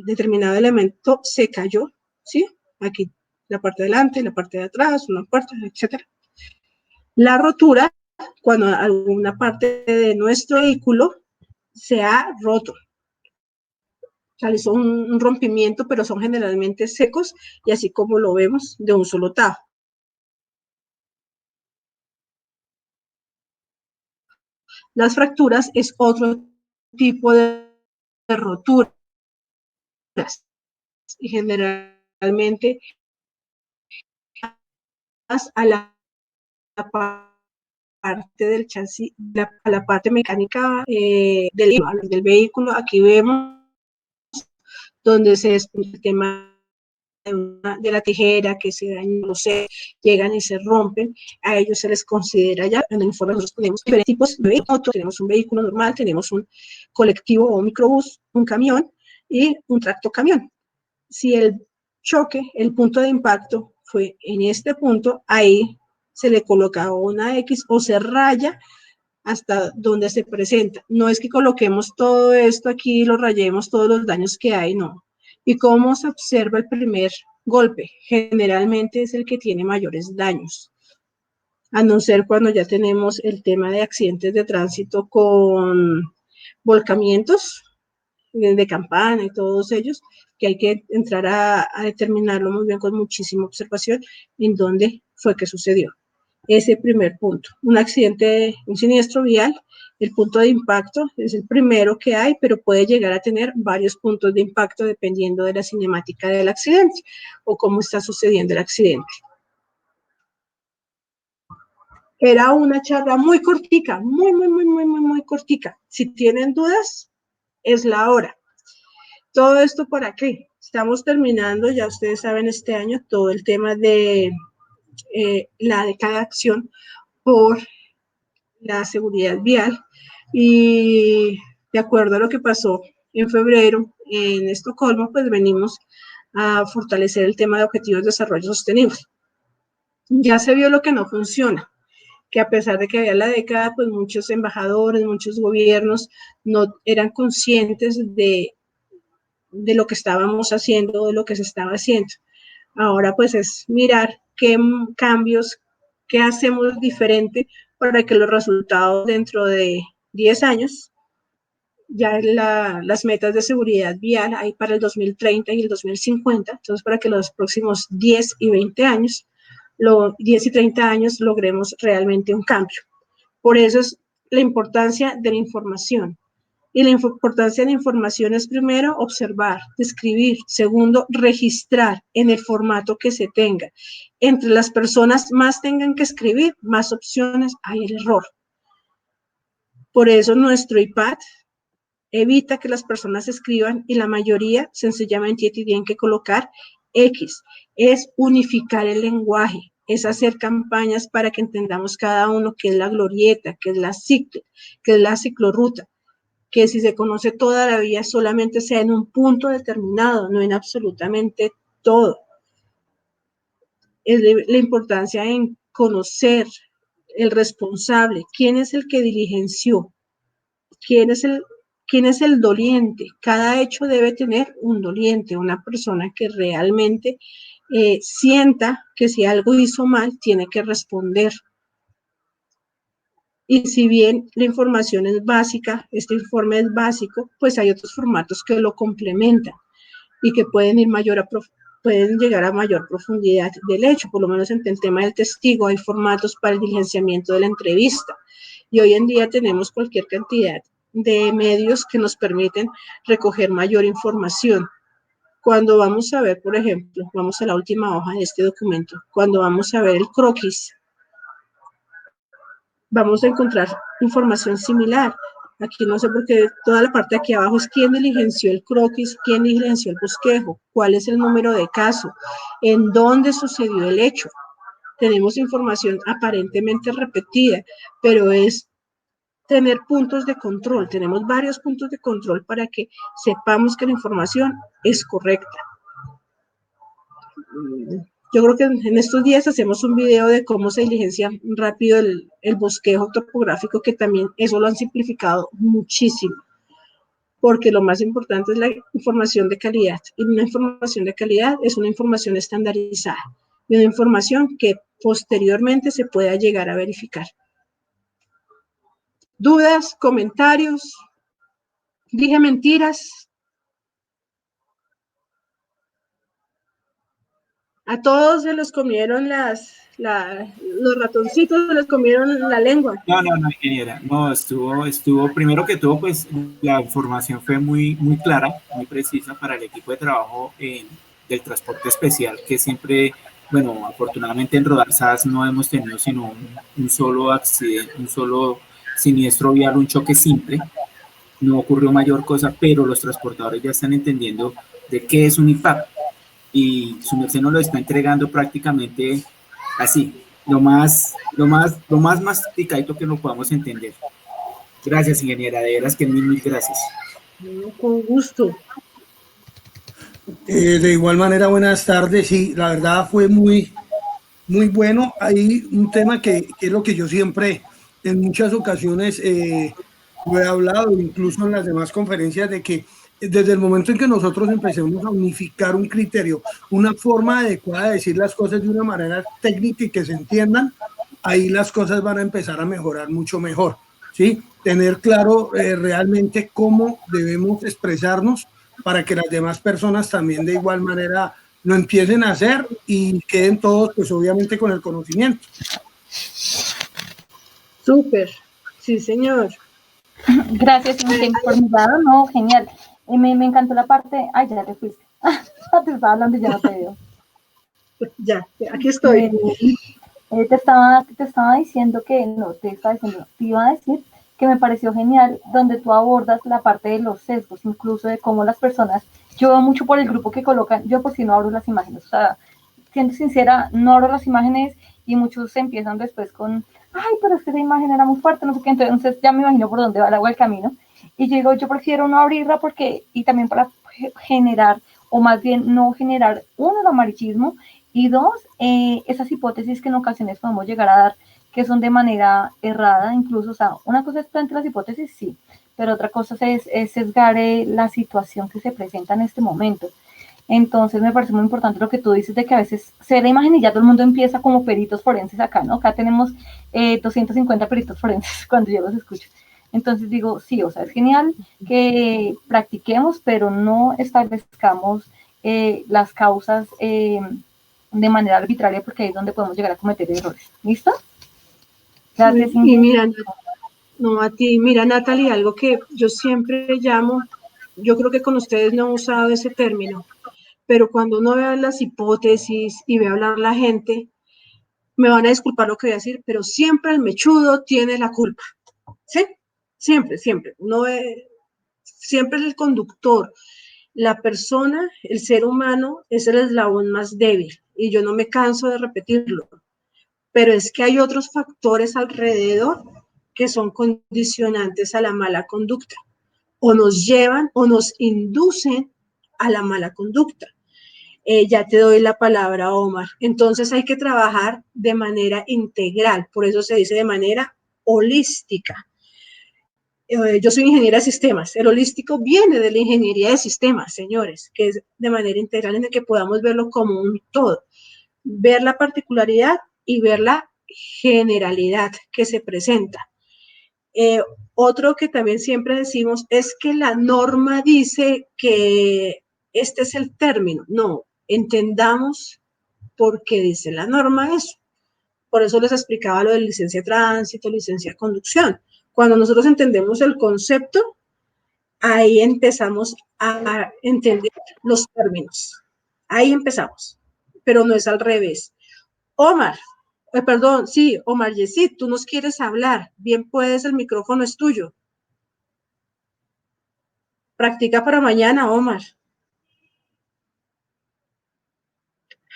determinado elemento se cayó, ¿sí? Aquí la parte de delante, la parte de atrás, una puerta, etc. La rotura, cuando alguna parte de nuestro vehículo se ha roto. Realizó un rompimiento, pero son generalmente secos y así como lo vemos, de un solo tajo. Las fracturas es otro tipo de roturas y generalmente a la parte del chasis, a la parte mecánica del vehículo. Aquí vemos donde se desprende el tema de la tijera que se daña, no sé, llegan y se rompen, a ellos se les considera ya, en el informe nosotros tenemos diferentes tipos de vehículos, tenemos un vehículo normal, tenemos un colectivo o un microbús, un camión y un tractocamión. Si el choque, el punto de impacto fue en este punto, ahí se le coloca una X o se raya hasta donde se presenta. No es que coloquemos todo esto aquí y lo rayemos todos los daños que hay, no. ¿Y cómo se observa el primer golpe generalmente es el que tiene mayores daños, a no ser cuando ya tenemos el tema de accidentes de tránsito con volcamientos de campana y todos ellos, que hay que entrar a determinarlo muy bien con muchísima observación en dónde fue que sucedió. Ese primer punto, un accidente, un siniestro vial, el punto de impacto es el primero que hay, pero puede llegar a tener varios puntos de impacto dependiendo de la cinemática del accidente o cómo está sucediendo el accidente. Era una charla muy cortica, muy cortica. Si tienen dudas, es la hora. ¿Todo esto para qué? Estamos terminando, ya ustedes saben, este año todo el tema de la década de acción por la seguridad vial, y de acuerdo a lo que pasó en febrero en Estocolmo, pues venimos a fortalecer el tema de objetivos de desarrollo sostenible. Ya se vio lo que no funciona, que a pesar de que había la década, pues muchos embajadores, muchos gobiernos no eran conscientes de lo que estábamos haciendo, de lo que se estaba haciendo. Ahora pues es mirar qué cambios, qué hacemos diferente para que los resultados dentro de 10 años, ya las metas de seguridad vial hay para el 2030 y el 2050, entonces para que los próximos 10 y 20 años, 10 y 30 años logremos realmente un cambio. Por eso es la importancia de la información. Y la importancia de la información es, primero, observar, describir. Segundo, registrar en el formato que se tenga. Entre las personas más tengan que escribir, más opciones hay el error. Por eso nuestro iPad evita que las personas escriban y la mayoría sencillamente tienen que colocar X. Es unificar el lenguaje, es hacer campañas para que entendamos cada uno qué es la glorieta, qué es la ciclo, qué es la ciclorruta, que si se conoce toda la vía solamente sea en un punto determinado, no en absolutamente todo. Es la importancia en conocer el responsable, quién es el que diligenció, quién es el doliente. Cada hecho debe tener un doliente, una persona que realmente sienta que si algo hizo mal, tiene que responder. Y si bien la información es básica, este informe es básico, pues hay otros formatos que lo complementan y que pueden llegar a mayor profundidad del hecho. Por lo menos en el tema del testigo hay formatos para el diligenciamiento de la entrevista. Y hoy en día tenemos cualquier cantidad de medios que nos permiten recoger mayor información. Cuando vamos a ver, por ejemplo, vamos a la última hoja de este documento, cuando vamos a ver el croquis, vamos a encontrar información similar. Aquí no sé por qué toda la parte de aquí abajo es quién diligenció el croquis, quién diligenció el bosquejo, cuál es el número de caso, en dónde sucedió el hecho. Tenemos información aparentemente repetida, pero es tener puntos de control. Tenemos varios puntos de control para que sepamos que la información es correcta. Yo creo que en estos días hacemos un video de cómo se diligencia rápido el bosquejo topográfico, que también eso lo han simplificado muchísimo, porque lo más importante es la información de calidad. Y una información de calidad es una información estandarizada y una información que posteriormente se pueda llegar a verificar. ¿Dudas? ¿Comentarios? ¿Dije mentiras? A todos se les comieron los ratoncitos, se les comieron la lengua. No, ingeniera, no, estuvo, primero que todo, pues la información fue muy clara, muy precisa para el equipo de trabajo del transporte especial, que siempre, bueno, afortunadamente en Rodarsas no hemos tenido sino un solo accidente, un solo siniestro vial, un choque simple, no ocurrió mayor cosa, pero los transportadores ya están entendiendo de qué es un IPAP, y su merced nos lo está entregando prácticamente así, lo más masticadito que lo podamos entender. Gracias, ingeniera, de veras que mil gracias. Con gusto. De igual manera, buenas tardes. Sí, la verdad fue muy bueno. Hay un tema que es lo que yo siempre en muchas ocasiones lo he hablado, incluso en las demás conferencias, de que desde el momento en que nosotros empecemos a unificar un criterio, una forma adecuada de decir las cosas de una manera técnica y que se entiendan, ahí las cosas van a empezar a mejorar mucho mejor, ¿sí? Tener claro realmente cómo debemos expresarnos para que las demás personas también de igual manera lo empiecen a hacer y queden todos, pues obviamente, con el conocimiento. Súper, sí, señor. Gracias, Inge, por mi lado, no, genial. Me encantó la parte, ay, ya te fuiste. Te estaba hablando y ya no te veo. Ya, aquí estoy. Te estaba diciendo que, no, te estaba diciendo, te iba a decir que me pareció genial donde tú abordas la parte de los sesgos, incluso de cómo las personas, yo veo mucho por el grupo que colocan, yo por si no abro las imágenes, o sea, siendo sincera, no abro las imágenes y muchos empiezan después con, ay, pero es que esa imagen era muy fuerte, no sé qué, entonces ya me imagino por dónde va el agua el camino, y yo digo, yo prefiero no abrirla porque, y también para generar, o más bien no generar, uno, el amarillismo, y dos, esas hipótesis que en ocasiones podemos llegar a dar, que son de manera errada, incluso, o sea, una cosa es plantear las hipótesis, sí, pero otra cosa es sesgar la situación que se presenta en este momento. Entonces me parece muy importante lo que tú dices de que a veces se ve la imagen y ya todo el mundo empieza como peritos forenses acá, ¿no? Acá tenemos 250 peritos forenses cuando yo los escucho. Entonces digo, sí, o sea, es genial que practiquemos, pero no establezcamos las causas de manera arbitraria porque ahí es donde podemos llegar a cometer errores. ¿Listo? Gracias, Y Inge. mira, no a ti, mira, Natalie, algo que yo siempre llamo, yo creo que con ustedes no he usado ese término, pero cuando uno ve las hipótesis y ve hablar la gente, me van a disculpar lo que voy a decir, pero siempre el mechudo tiene la culpa, ¿sí? Siempre, siempre. Uno ve, siempre es el conductor. La persona, el ser humano, es el eslabón más débil y yo no me canso de repetirlo, pero es que hay otros factores alrededor que son condicionantes a la mala conducta o nos llevan o nos inducen a la mala conducta. Ya te doy la palabra, Omar. Entonces hay que trabajar de manera integral, por eso se dice de manera holística. Yo soy ingeniera de sistemas. El holístico viene de la ingeniería de sistemas, señores, que es de manera integral en el que podamos verlo como un todo, ver la particularidad y ver la generalidad que se presenta. Otro que también siempre decimos es que la norma dice que este es el término. No, entendamos por qué dice la norma eso. Por eso les explicaba lo de licencia de tránsito, licencia de conducción. Cuando nosotros entendemos el concepto, ahí empezamos a entender los términos. Ahí empezamos, pero no es al revés. Omar, perdón, sí, Omar Yesid, tú nos quieres hablar. Bien puedes, el micrófono es tuyo. Practica para mañana, Omar.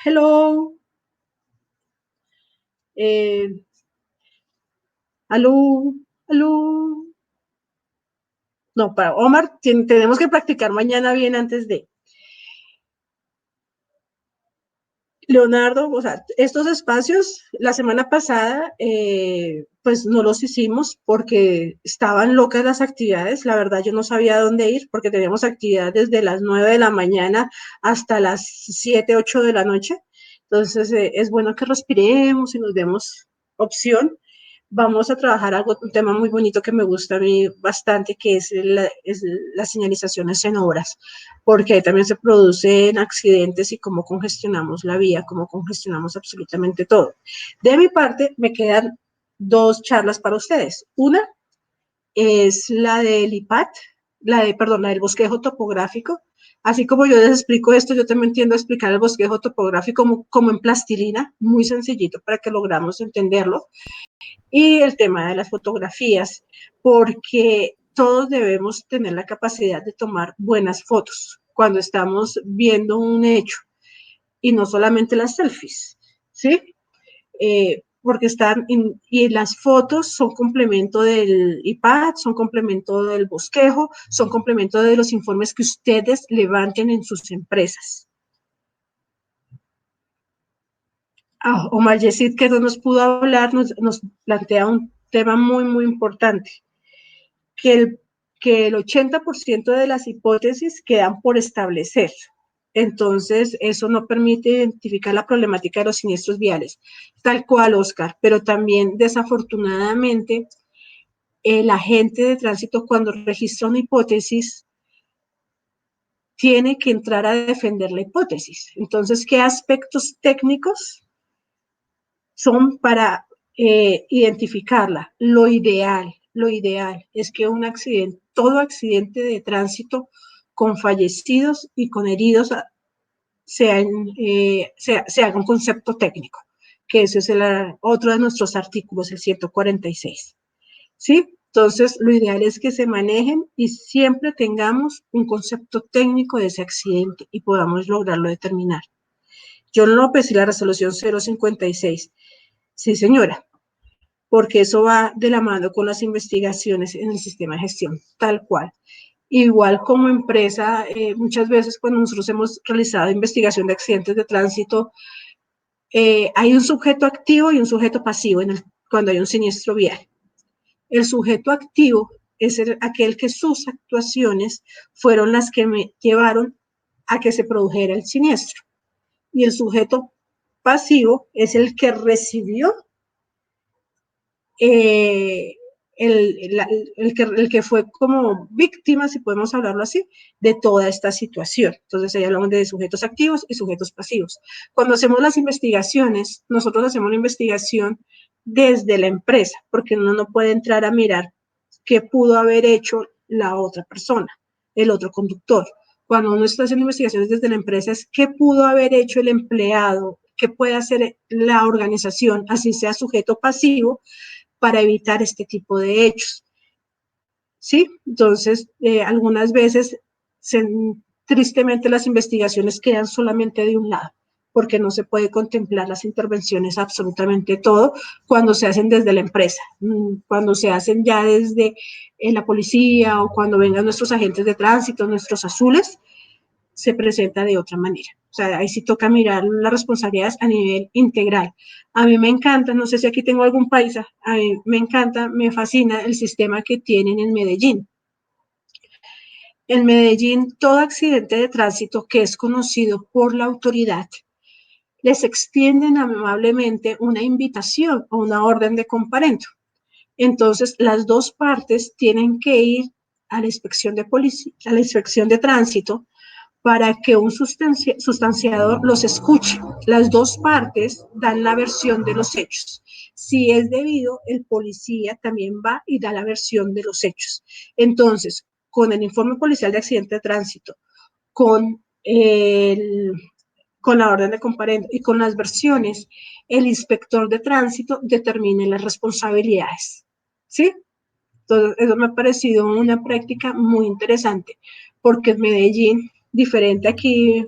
Hello. Aló, aló. No, para Omar, tenemos que practicar mañana bien antes de. Leonardo, o sea, estos espacios, la semana pasada, pues no los hicimos porque estaban locas las actividades. La verdad, yo no sabía dónde ir porque teníamos actividades desde las 9 de la mañana hasta las 7, 8 de la noche. Entonces, es bueno que respiremos y nos demos opción. Vamos a trabajar un tema muy bonito que me gusta a mí bastante, que es las señalizaciones en obras, porque ahí también se producen accidentes y cómo congestionamos la vía, cómo congestionamos absolutamente todo. De mi parte, me quedan 2 charlas para ustedes. Una es la del IPAT, la del bosquejo topográfico. Así como yo les explico esto, yo también tiendo a explicar el bosquejo topográfico como en plastilina, muy sencillito para que logramos entenderlo. Y el tema de las fotografías, porque todos debemos tener la capacidad de tomar buenas fotos cuando estamos viendo un hecho y no solamente las selfies, ¿sí? Porque y las fotos son complemento del iPad, son complemento del bosquejo, son complemento de los informes que ustedes levanten en sus empresas. Omar Yesid, que no nos pudo hablar, nos plantea un tema muy, muy importante, que que el 80% de las hipótesis quedan por establecer. Entonces, eso no permite identificar la problemática de los siniestros viales, tal cual, Oscar, pero también, desafortunadamente, el agente de tránsito, cuando registra una hipótesis, tiene que entrar a defender la hipótesis. Entonces, ¿qué aspectos técnicos son para identificarla? Lo ideal es que un accidente, todo accidente de tránsito con fallecidos y con heridos se haga un concepto técnico, que ese es otro de nuestros artículos, el 146. ¿Sí? Entonces, lo ideal es que se manejen y siempre tengamos un concepto técnico de ese accidente y podamos lograrlo determinar. John López y la resolución 056. Sí, señora, porque eso va de la mano con las investigaciones en el sistema de gestión, tal cual. Igual como empresa, muchas veces cuando nosotros hemos realizado investigación de accidentes de tránsito, hay un sujeto activo y un sujeto pasivo cuando hay un siniestro vial. El sujeto activo es aquel que sus actuaciones fueron las que me llevaron a que se produjera el siniestro. Y el sujeto pasivo es el que recibió el que fue como víctima, si podemos hablarlo así, de toda esta situación. Entonces, ahí hablamos de sujetos activos y sujetos pasivos. Cuando hacemos las investigaciones, nosotros hacemos la investigación desde la empresa, porque uno no puede entrar a mirar qué pudo haber hecho la otra persona, el otro conductor. Cuando uno está haciendo investigaciones desde la empresa, es qué pudo haber hecho el empleado, qué puede hacer la organización, así sea sujeto pasivo, para evitar este tipo de hechos. ¿Sí? Entonces, algunas veces, tristemente, las investigaciones quedan solamente de un lado, porque no se puede contemplar las intervenciones absolutamente todo cuando se hacen desde la empresa, cuando se hacen ya desde la policía o cuando vengan nuestros agentes de tránsito, nuestros azules, se presenta de otra manera. O sea, ahí sí toca mirar las responsabilidades a nivel integral. A mí me encanta, no sé si aquí tengo algún paisa, a mí me encanta, me fascina el sistema que tienen en Medellín. En Medellín, todo accidente de tránsito que es conocido por la autoridad, les extienden amablemente una invitación o una orden de comparendo. Entonces, las dos partes tienen que ir a la inspección de policía, a la inspección de tránsito, para que un sustanciador los escuche. Las dos partes dan la versión de los hechos. Si es debido, el policía también va y da la versión de los hechos. Entonces, con el informe policial de accidente de tránsito, con la orden de comparendo y con las versiones, el inspector de tránsito determine las responsabilidades. ¿Sí? Entonces, eso me ha parecido una práctica muy interesante, porque en Medellín, diferente aquí,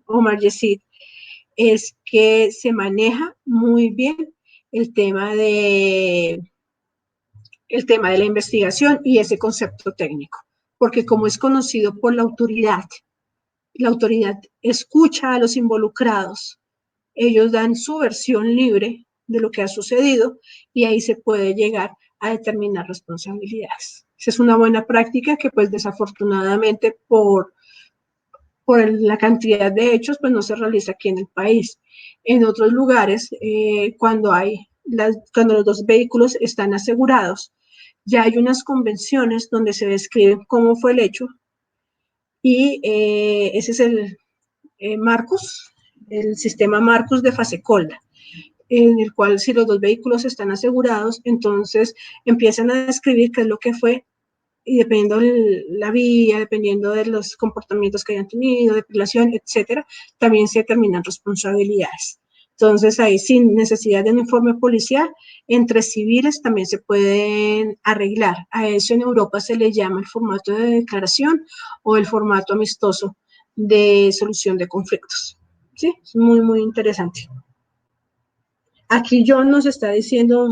Omar Yesid, es que se maneja muy bien el tema de la investigación y ese concepto técnico, porque como es conocido por la autoridad escucha a los involucrados, ellos dan su versión libre de lo que ha sucedido y ahí se puede llegar a determinar responsabilidades. Esa es una buena práctica que pues desafortunadamente por la cantidad de hechos pues no se realiza aquí en el país. En otros lugares, cuando los dos vehículos están asegurados, ya hay unas convenciones donde se describe cómo fue el hecho y ese es el Marcus, el sistema Marcus de Fasecolda, en el cual si los dos vehículos están asegurados, entonces empiezan a describir qué es lo que fue y dependiendo de la vía, dependiendo de los comportamientos que hayan tenido, depilación, etcétera, también se determinan responsabilidades. Entonces, ahí sin necesidad de un informe policial, entre civiles también se pueden arreglar. A eso en Europa se le llama el formato de declaración o el formato amistoso de solución de conflictos. Sí, es muy, muy interesante. Aquí John nos está diciendo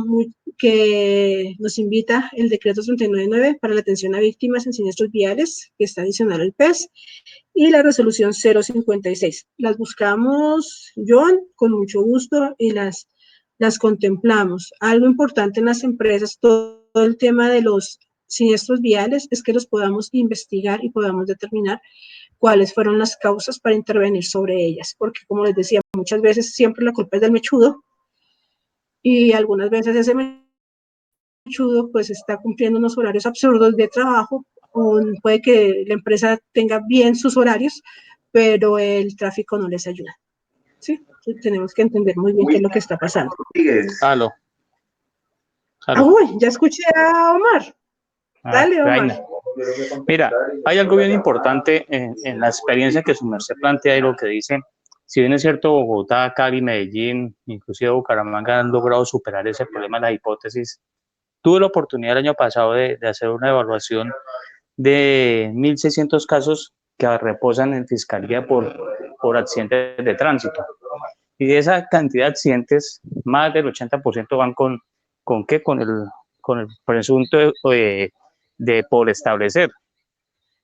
que nos invita el decreto 39.9 para la atención a víctimas en siniestros viales, que está adicional al PES, y la resolución 056. Las buscamos, John, con mucho gusto y las contemplamos. Algo importante en las empresas, todo el tema de los siniestros viales es que los podamos investigar y podamos determinar cuáles fueron las causas para intervenir sobre ellas, porque como les decía, muchas veces siempre la culpa es del mechudo y algunas veces ese mechudo pues está cumpliendo unos horarios absurdos de trabajo, o puede que la empresa tenga bien sus horarios, pero el tráfico no les ayuda. ¿Sí? Entonces, tenemos que entender muy bien qué es lo que está pasando. Aló. Uy, ya escuché a Omar. Dale, Omar. Mira, hay algo bien importante en la experiencia que su merced plantea y lo que dice. Si bien es cierto, Bogotá, Cali, Medellín, inclusive Bucaramanga han logrado superar ese problema de la hipótesis. Tuve la oportunidad el año pasado de hacer una evaluación de 1.600 casos que reposan en fiscalía por accidentes de tránsito. Y de esa cantidad de accidentes, más del 80% van ¿con qué? Con el presunto por establecer.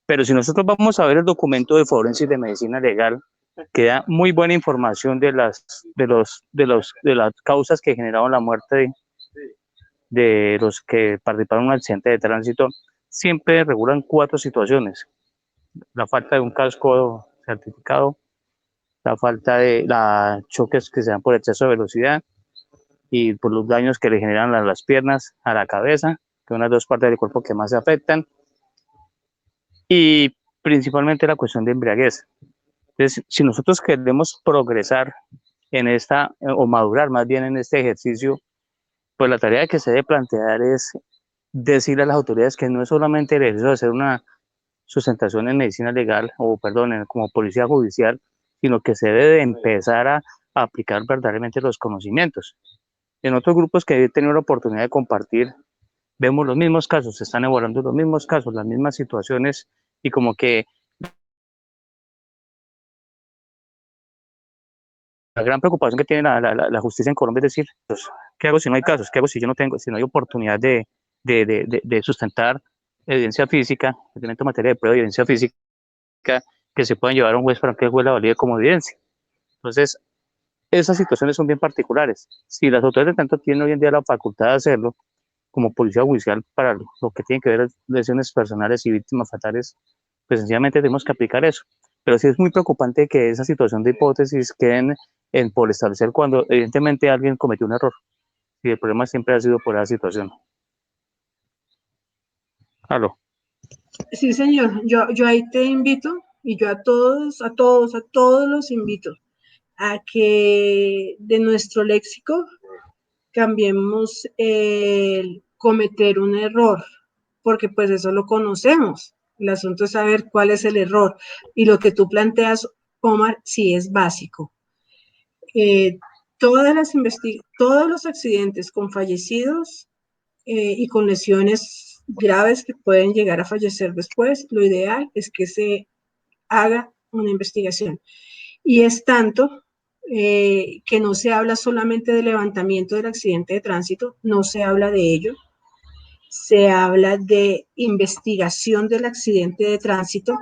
Pero si nosotros vamos a ver el documento de forense de medicina legal, que da muy buena información de las causas que generaron la muerte de los que participaron en un accidente de tránsito, siempre regulan 4 situaciones: la falta de un casco certificado, la falta de choques que se dan por exceso de velocidad y por los daños que le generan a las piernas, a la cabeza, que son las 2 partes del cuerpo que más se afectan, y principalmente la cuestión de embriaguez. Entonces, si nosotros queremos progresar en o madurar más bien en este ejercicio, pues la tarea que se debe plantear es decirle a las autoridades que no es solamente el ejercicio de hacer una sustentación en medicina legal, o perdón, como policía judicial, sino que se debe de empezar a aplicar verdaderamente los conocimientos. En otros grupos que he tenido la oportunidad de compartir, vemos los mismos casos, se están evaluando los mismos casos, las mismas situaciones, y como que la gran preocupación que tiene la justicia en Colombia es decir, pues, ¿qué hago si no hay casos? ¿Qué hago si yo no tengo, si no hay oportunidad de sustentar evidencia física, elemento materia de prueba de evidencia física que se pueden llevar a un juez para que el juez la valide como evidencia? Entonces, esas situaciones son bien particulares. Si las autoridades de tanto tienen hoy en día la facultad de hacerlo, como policía judicial, para lo que tiene que ver lesiones personales y víctimas fatales, pues sencillamente tenemos que aplicar eso. Pero sí es muy preocupante que esa situación de hipótesis queden por establecer cuando evidentemente alguien cometió un error. Y el problema siempre ha sido por esa situación. Aló. Sí, señor. Yo ahí te invito, y yo a todos los invito a que de nuestro léxico cambiemos el cometer un error, porque pues eso lo conocemos. El asunto es saber cuál es el error. Y lo que tú planteas, Omar, sí es básico. Todos los accidentes con fallecidos y con lesiones graves que pueden llegar a fallecer después, lo ideal es que se haga una investigación. Y es tanto que no se habla solamente del levantamiento del accidente de tránsito, no se habla de ello, se habla de investigación del accidente de tránsito,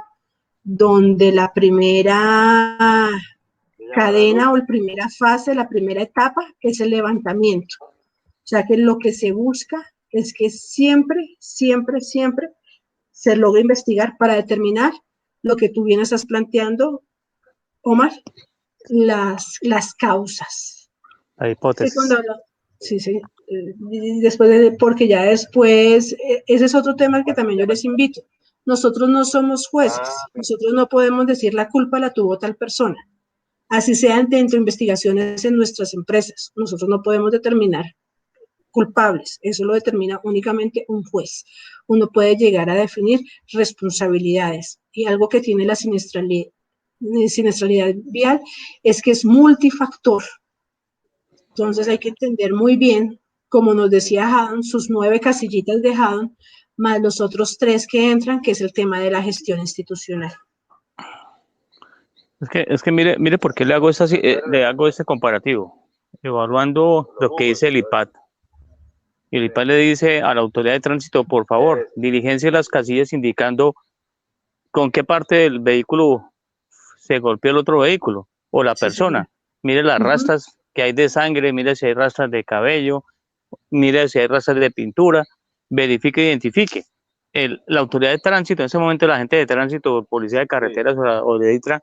donde la primera cadena o la primera fase, la primera etapa es el levantamiento. O sea que lo que se busca es que siempre se logre investigar para determinar lo que tú bien estás planteando, Omar, las causas. La hipótesis. Sí, después porque ya después, ese es otro tema que también yo les invito. Nosotros no somos jueces, nosotros no podemos decir la culpa la tuvo tal persona. Así sean dentro de investigaciones en nuestras empresas, nosotros no podemos determinar culpables, eso lo determina únicamente un juez. Uno puede llegar a definir responsabilidades, y algo que tiene la siniestralidad vial es que es multifactor. Entonces hay que entender muy bien, como nos decía Haddon, sus 9 casillitas de Haddon, más los otros 3 que entran, que es el tema de la gestión institucional. Es que mire por qué le hago este comparativo. Evaluando lo que dice el IPAT. Y el IPAT le dice a la autoridad de tránsito, por favor, diligencie las casillas indicando con qué parte del vehículo se golpeó el otro vehículo o la persona. Sí, mire las rastras que hay de sangre, mire si hay rastras de cabello, mire si hay rastras de pintura, verifique e identifique. la autoridad de tránsito, en ese momento la gente de tránsito, policía de carreteras o de ITRA,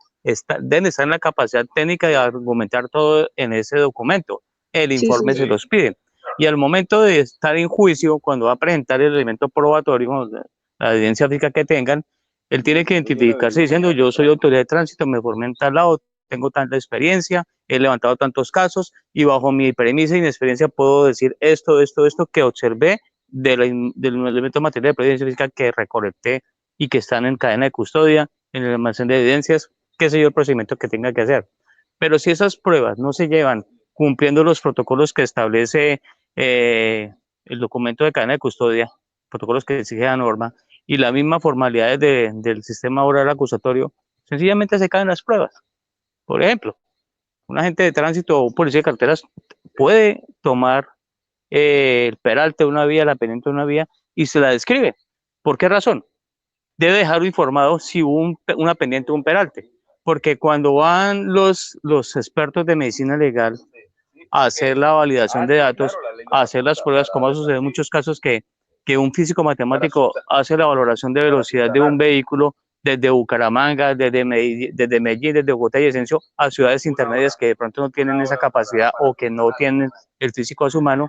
deben estar en la capacidad técnica de argumentar todo en ese documento. El Sí, informe sí. se los piden. Y al momento de estar en juicio, cuando va a presentar el elemento probatorio, la evidencia física que tengan, él tiene que identificarse diciendo: yo soy autoridad de tránsito, me formé en tal lado, tengo tanta experiencia, he levantado tantos casos y bajo mi premisa y mi experiencia puedo decir esto que observé del elemento material de evidencia física que recolecté y que están en cadena de custodia, en el almacén de evidencias, qué sé yo, el procedimiento que tenga que hacer. Pero si esas pruebas no se llevan cumpliendo los protocolos que establece el documento de cadena de custodia, protocolos que exige la norma, y las mismas formalidades del sistema oral acusatorio, sencillamente se caen las pruebas. Por ejemplo, un agente de tránsito o un policía de carreteras puede tomar el peralte de una vía, la pendiente de una vía, y se la describe. ¿Por qué razón? Debe dejarlo informado si hubo una pendiente o un peralte, porque cuando van los expertos de medicina legal a hacer la validación de datos, a hacer las pruebas, como ha sucedido en muchos casos que un físico matemático hace la valoración de velocidad de un vehículo desde Bucaramanga, desde Medellín, desde Bogotá y Ascenso a ciudades intermedias que de pronto no tienen esa capacidad o que no tienen el físico a su mano,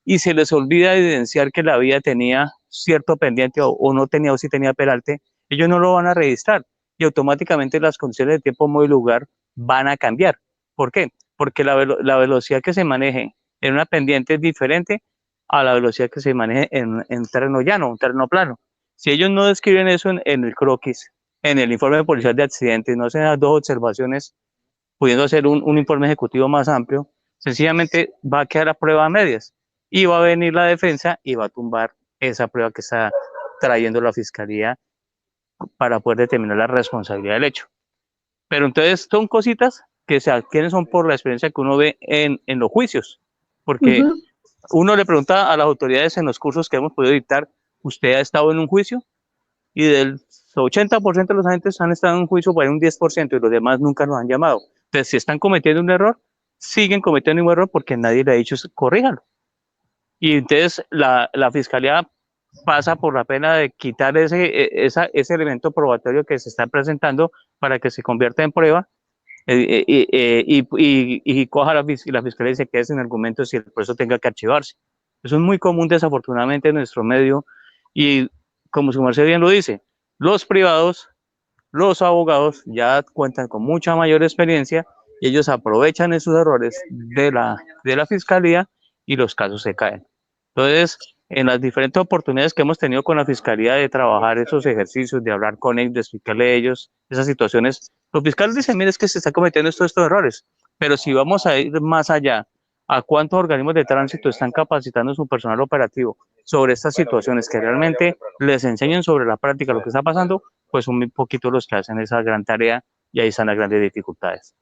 y se les olvida evidenciar que la vía tenía cierto pendiente o no tenía o sí tenía peralte, ellos no lo van a registrar y automáticamente las condiciones de tiempo, modo y lugar van a cambiar. ¿Por qué? Porque la velocidad que se maneje en una pendiente es diferente a la velocidad que se maneje en terreno llano, un terreno plano. Si ellos no describen eso en el croquis, en el informe policial de accidentes, no hacen las dos observaciones, pudiendo hacer un informe ejecutivo más amplio, sencillamente va a quedar a prueba a medias y va a venir la defensa y va a tumbar esa prueba que está trayendo la fiscalía para poder determinar la responsabilidad del hecho. Pero entonces son cositas que se adquieren son por la experiencia que uno ve en los juicios, porque uno le pregunta a las autoridades en los cursos que hemos podido dictar: ¿usted ha estado en un juicio? Y del 80% de los agentes han estado en un juicio por un 10% y los demás nunca nos han llamado. Entonces, si están cometiendo un error, siguen cometiendo un error porque nadie le ha dicho corríjalo. Y entonces la fiscalía pasa por la pena de quitar ese elemento probatorio que se está presentando para que se convierta en prueba y coja la fiscalía y se quede sin argumentos y el proceso tenga que archivarse. Eso es muy común, desafortunadamente, en nuestro medio, y como su merced bien lo dice, los privados, los abogados ya cuentan con mucha mayor experiencia y ellos aprovechan esos errores de la fiscalía y los casos se caen. Entonces, en las diferentes oportunidades que hemos tenido con la fiscalía de trabajar esos ejercicios, de hablar con ellos, de explicarle a ellos esas situaciones, los fiscales dicen: mire, es que se está cometiendo estos errores, pero si vamos a ir más allá, ¿a cuántos organismos de tránsito están capacitando su personal operativo sobre estas situaciones que realmente les enseñen sobre la práctica lo que está pasando? Pues son muy poquitos los que hacen esa gran tarea y ahí están las grandes dificultades.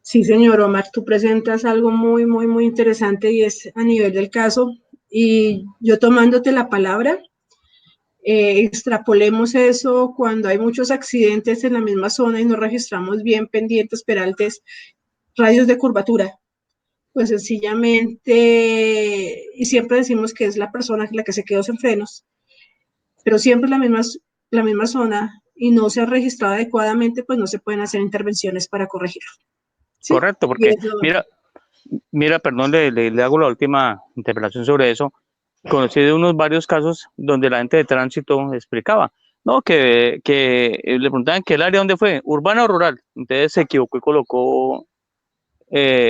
Sí, señor Omar, tú presentas algo muy, muy, muy interesante y es a nivel del caso. Y yo tomándote la palabra, extrapolemos eso cuando hay muchos accidentes en la misma zona y no registramos bien pendientes, peraltes, radios de curvatura. Pues sencillamente, y siempre decimos que es la persona la que se quedó sin frenos, pero siempre la misma zona y no se ha registrado adecuadamente, pues no se pueden hacer intervenciones para corregirlo. ¿Sí? Correcto, porque mira, perdón, le hago la última interpelación sobre eso. Conocí de unos varios casos donde la gente de tránsito explicaba, no, que le preguntaban que el área dónde fue, urbana o rural. Entonces se equivocó y colocó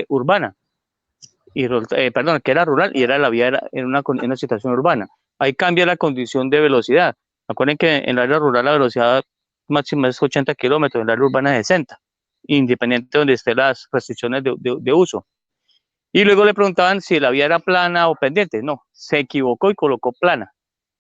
urbana, y perdón, que era rural y era la vía en una situación urbana. Ahí cambia la condición de velocidad. Acuérdense que en el área rural la velocidad máxima es 80 kilómetros, en el área urbana es 60, independiente de donde estén las restricciones de uso. Y luego le preguntaban si la vía era plana o pendiente. No, se equivocó y colocó plana.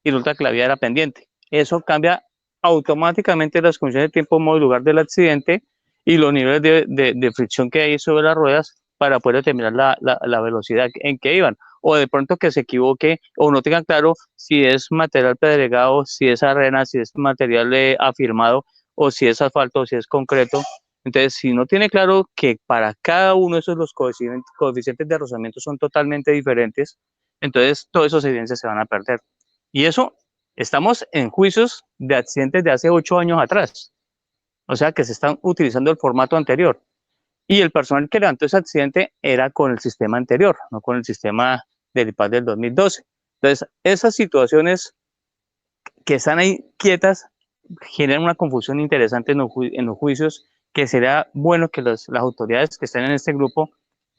Y resulta que la vía era pendiente. Eso cambia automáticamente las condiciones de tiempo, modo y lugar del accidente y los niveles de fricción que hay sobre las ruedas para poder determinar la velocidad en que iban. O de pronto que se equivoque o no tengan claro si es material pedregado, si es arena, si es material afirmado, o si es asfalto, o si es concreto. Entonces, si no tiene claro que para cada uno de esos los coeficientes de rozamiento son totalmente diferentes, entonces todas esas evidencias se van a perder. Y eso Estamos en juicios de accidentes de hace 8 años atrás. O sea que se están utilizando el formato anterior. Y el personal que levantó ese accidente era con el sistema anterior, no con el sistema del IPAD del 2012. Entonces, esas situaciones que están ahí quietas generan una confusión interesante en los juicios, que será bueno que las autoridades que estén en este grupo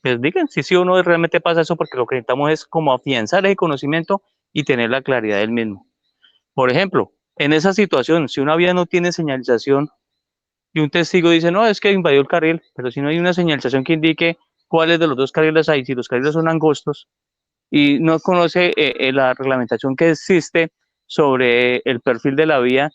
pues digan si sí o no realmente pasa eso, porque lo que necesitamos es como afianzar ese conocimiento y tener la claridad del mismo. Por ejemplo, en esa situación, si una vía no tiene señalización y un testigo dice, no, es que invadió el carril, pero si no hay una señalización que indique cuáles de los dos carriles hay, si los carriles son angostos, y no conoce la reglamentación que existe sobre el perfil de la vía,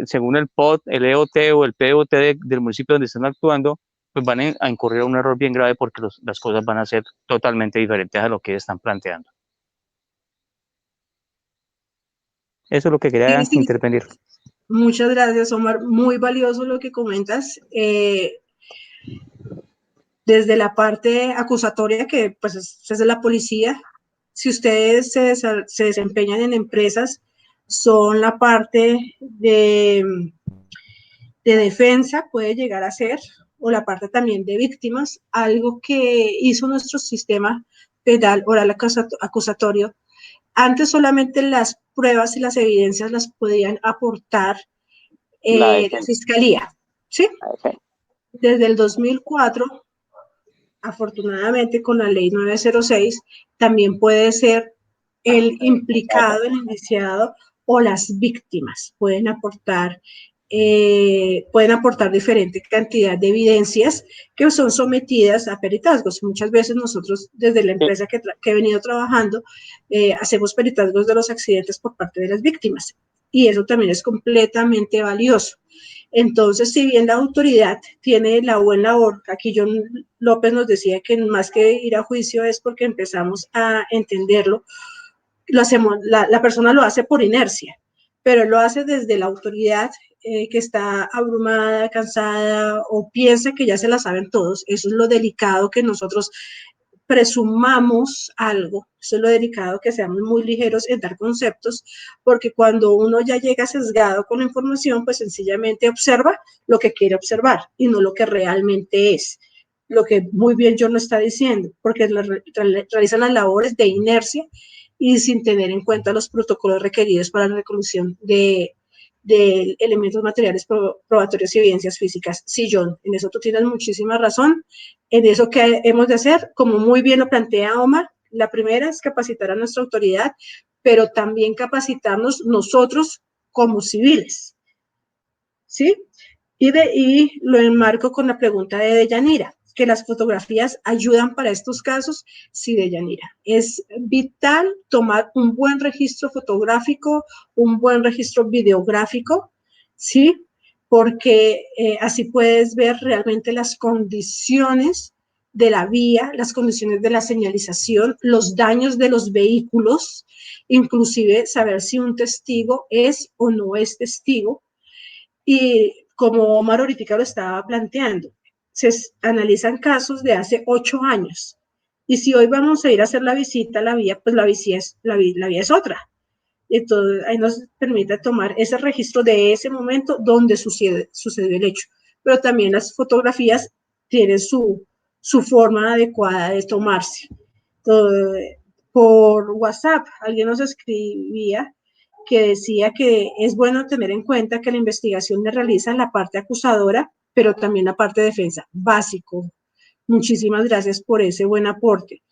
según el POT, el EOT o el POT del municipio donde están actuando, pues van a incurrir a un error bien grave, porque las cosas van a ser totalmente diferentes a lo que están planteando. Eso es lo que quería intervenir. Muchas gracias, Omar. Muy valioso lo que comentas. Desde la parte acusatoria, que pues es de la policía, si ustedes se desempeñan en empresas, son la parte de defensa, puede llegar a ser, o la parte también de víctimas, algo que hizo nuestro sistema penal oral acusatorio. Antes solamente las pruebas y las evidencias las podían aportar la fiscalía, ¿sí? Desde el 2004, afortunadamente con la ley 906, también puede ser el implicado, el indiciado o las víctimas. Pueden aportar diferente cantidad de evidencias que son sometidas a peritazgos. Muchas veces nosotros, desde la empresa que he venido trabajando, hacemos peritazgos de los accidentes por parte de las víctimas, y eso también es completamente valioso. Entonces, si bien la autoridad tiene la buena labor, aquí John López nos decía que más que ir a juicio es porque empezamos a entenderlo, lo hacemos, la persona lo hace por inercia, pero lo hace desde la autoridad que está abrumada, cansada, o piensa que ya se la saben todos. Eso es lo delicado, que nosotros presumamos algo. Eso es lo delicado, que seamos muy ligeros en dar conceptos, porque cuando uno ya llega sesgado con la información, pues sencillamente observa lo que quiere observar y no lo que realmente es. Lo que muy bien John no está diciendo, porque realizan las labores de inercia y sin tener en cuenta los protocolos requeridos para la recolección de elementos materiales probatorios y evidencias físicas. Sí, John, en eso tú tienes muchísima razón. En eso que hemos de hacer, como muy bien lo plantea Omar, la primera es capacitar a nuestra autoridad, pero también capacitarnos nosotros como civiles, ¿sí? Y lo enmarco con la pregunta de Deyanira, que las fotografías ayudan para estos casos. Sí, Deyanira, es vital tomar un buen registro fotográfico, un buen registro videográfico, ¿sí? Porque así puedes ver realmente las condiciones de la vía, las condiciones de la señalización, los daños de los vehículos, inclusive saber si un testigo es o no es testigo. Y como Omar ahorita lo estaba planteando, se analizan casos de hace 8 años. Y si hoy vamos a ir a hacer la visita a la vía, pues la vía es otra. Entonces, ahí nos permite tomar ese registro de ese momento donde sucedió el hecho. Pero también las fotografías tienen su forma adecuada de tomarse. Entonces, por WhatsApp, alguien nos escribía que decía que es bueno tener en cuenta que la investigación le realiza la parte acusadora, pero también la parte de defensa. Básico. Muchísimas gracias por ese buen aporte.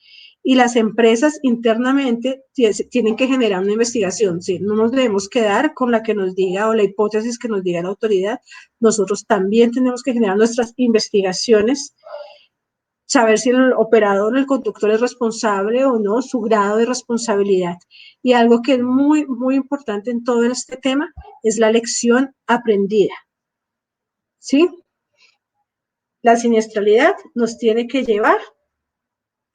Y las empresas internamente tienen que generar una investigación, ¿sí? No nos debemos quedar con la que nos diga o la hipótesis que nos diga la autoridad. Nosotros también tenemos que generar nuestras investigaciones, saber si el operador, el conductor es responsable o no, su grado de responsabilidad. Y algo que es muy, muy importante en todo este tema es la lección aprendida, ¿sí? La siniestralidad nos tiene que llevar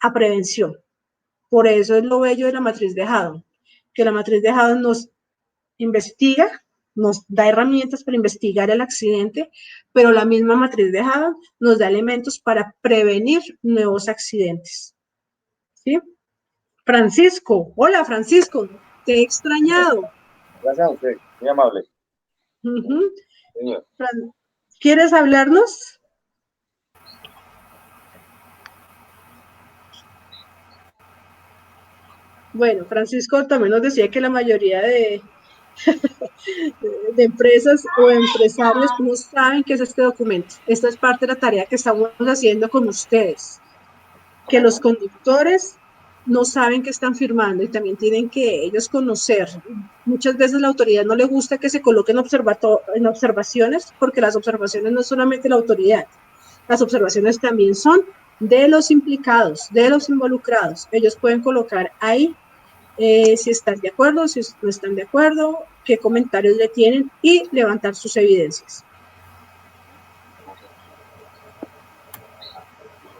a prevención. Por eso es lo bello de la matriz de Haddon, que la matriz de Haddon nos investiga, nos da herramientas para investigar el accidente, pero la misma matriz de Haddon nos da elementos para prevenir nuevos accidentes. ¿Sí? Francisco, hola Francisco, te he extrañado. Gracias a usted, muy amable. Señor. ¿Quieres hablarnos? Bueno, Francisco también nos decía que la mayoría de empresas o empresarios no saben qué es este documento. Esta es parte de la tarea que estamos haciendo con ustedes, que los conductores no saben qué están firmando y también tienen que ellos conocer. Muchas veces la autoridad no le gusta que se coloquen en observaciones, porque las observaciones no es solamente la autoridad, las observaciones también son de los implicados, de los involucrados. Ellos pueden colocar ahí si están de acuerdo, si no están de acuerdo, qué comentarios le tienen y levantar sus evidencias.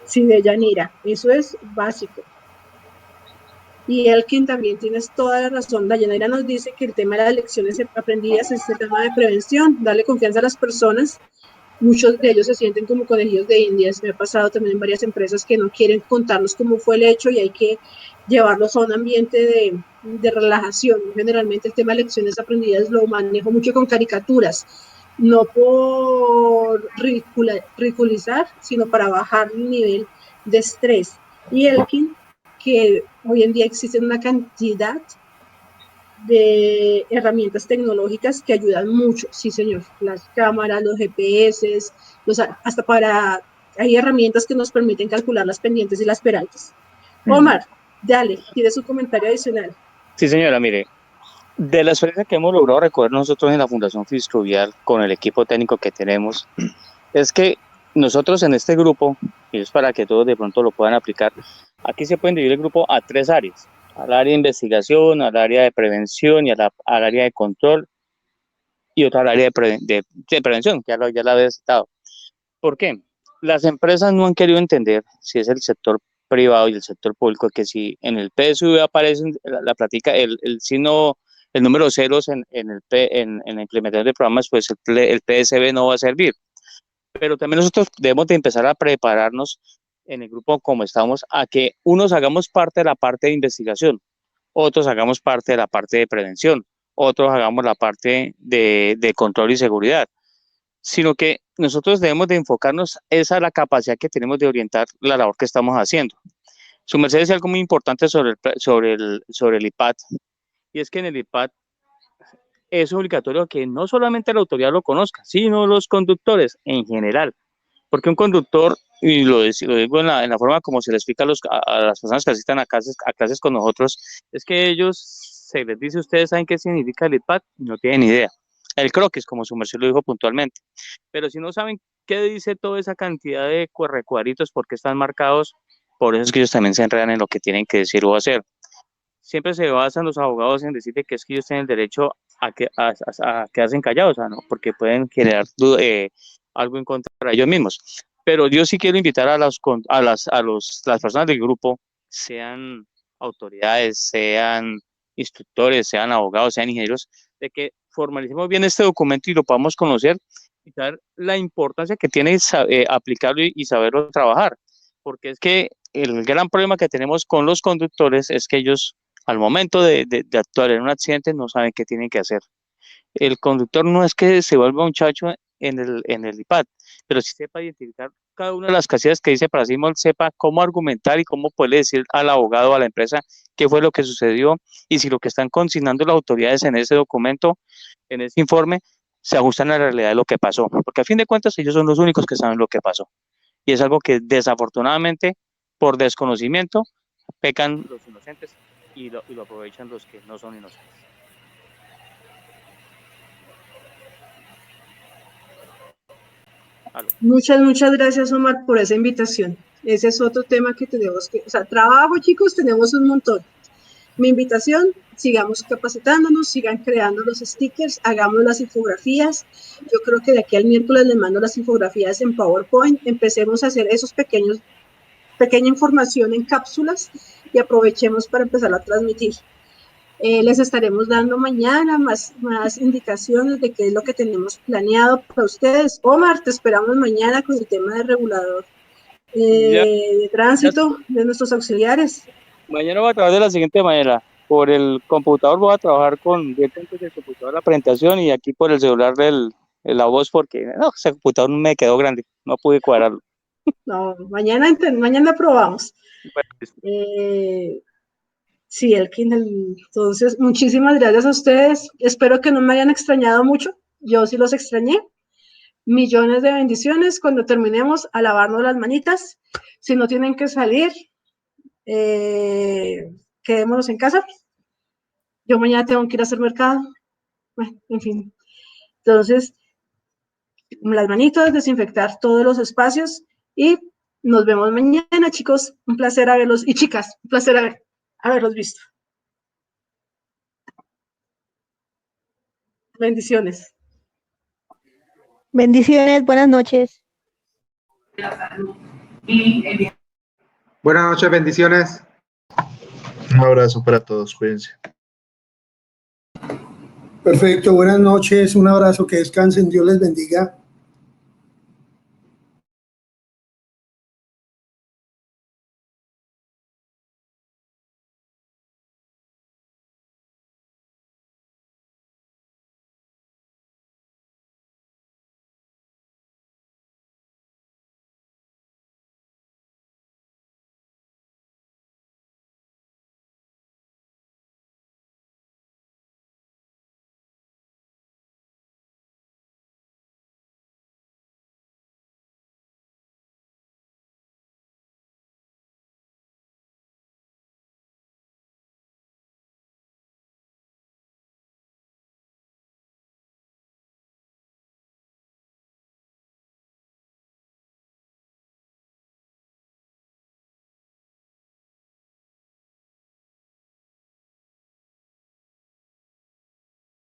Sí, de Yanira, eso es básico. Y Elkin también tienes toda la razón. Dayanira nos dice que el tema de las lecciones aprendidas es el tema de prevención, darle confianza a las personas. Muchos de ellos se sienten como conejillos de indias. Me ha pasado también en varias empresas que no quieren contarnos cómo fue el hecho y hay que llevarlos a un ambiente de relajación. Generalmente el tema de lecciones aprendidas lo manejo mucho con caricaturas, no por ridiculizar, sino para bajar el nivel de estrés. Y Elkin, que hoy en día existen una cantidad de herramientas tecnológicas que ayudan mucho, sí señor, las cámaras, los GPS, hay herramientas que nos permiten calcular las pendientes y las peraltas. Omar, dale, ¿tienes un comentario adicional? Sí señora, mire, de la experiencia que hemos logrado recoger nosotros en la Fundación Fiscrovial con el equipo técnico que tenemos, es que nosotros en este grupo, y es para que todos de pronto lo puedan aplicar, aquí se puede dividir el grupo a 3 áreas, al área de investigación, al área de prevención y al área de control, y otra al área de prevención, que ya la había citado. ¿Por qué? Las empresas no han querido entender, si es el sector privado y el sector público, que si en el PSV aparece la plática, el signo, el número ceros en la implementación de programas, pues el PSV no va a servir. Pero también nosotros debemos de empezar a prepararnos en el grupo como estamos, a que unos hagamos parte de la parte de investigación, otros hagamos parte de la parte de prevención, otros hagamos la parte de control y seguridad, sino que nosotros debemos de enfocarnos esa es la capacidad que tenemos de orientar la labor que estamos haciendo. Su merced decía algo muy importante sobre el IPAD, y es que en el IPAD es obligatorio que no solamente la autoridad lo conozca, sino los conductores en general, porque un conductor, y lo digo en la forma como se le explica a las personas que asistan a clases con nosotros, es que ellos se les dice, ustedes saben qué significa el IPAD, no tienen idea. El croquis, como su merced lo dijo puntualmente. Pero si no saben qué dice toda esa cantidad de recuadritos, por qué están marcados, por eso es que ellos también se enredan en lo que tienen que decir o hacer. Siempre se basan los abogados en decirle que es que ellos tienen el derecho a quedarse callados, ¿no? Porque pueden generar algo en contra de ellos mismos. Pero yo sí quiero invitar a las personas del grupo, sean autoridades, sean instructores, sean abogados, sean ingenieros, de que formalicemos bien este documento y lo podamos conocer y saber la importancia que tiene aplicarlo y saberlo trabajar. Porque es que el gran problema que tenemos con los conductores es que ellos, al momento de actuar en un accidente, no saben qué tienen que hacer. El conductor no es que se vuelva un chacho en el IPAD, pero sí sepa identificar cada una de las casillas que dice para sí mismo, sepa cómo argumentar y cómo puede decir al abogado o a la empresa qué fue lo que sucedió y si lo que están consignando las autoridades en ese documento, en ese informe, se ajustan a la realidad de lo que pasó. Porque a fin de cuentas ellos son los únicos que saben lo que pasó. Y es algo que desafortunadamente, por desconocimiento, pecan los inocentes y lo aprovechan los que no son inocentes. Muchas gracias, Omar, por esa invitación. Ese es otro tema que tenemos que, o sea, trabajo, chicos, tenemos un montón. Mi invitación, sigamos capacitándonos, sigan creando los stickers, hagamos las infografías. Yo creo que de aquí al miércoles les mando las infografías en PowerPoint, empecemos a hacer esos pequeña información en cápsulas y aprovechemos para empezar a transmitir. Les estaremos dando mañana más indicaciones de qué es lo que tenemos planeado para ustedes. Omar, te esperamos mañana con el tema del regulador de tránsito de nuestros auxiliares. Mañana va a trabajar de la siguiente manera. por el computador voy a trabajar directamente del computador la presentación y aquí por el celular la voz porque no, ese computador me quedó grande, no pude cuadrarlo. No, mañana probamos. Sí, el Kindle. Entonces, muchísimas gracias a ustedes. Espero que no me hayan extrañado mucho. Yo sí los extrañé. Millones de bendiciones. Cuando terminemos, a lavarnos las manitas. Si no tienen que salir, quedémonos en casa. Yo mañana tengo que ir a hacer mercado. Bueno, en fin. Entonces, las manitas, desinfectar todos los espacios y nos vemos mañana, chicos. Un placer haberlos, y chicas, un placer haberlos visto. Bendiciones. Bendiciones, buenas noches. Buenas noches, bendiciones. Un abrazo para todos, cuídense. Perfecto, buenas noches, un abrazo, que descansen, Dios les bendiga.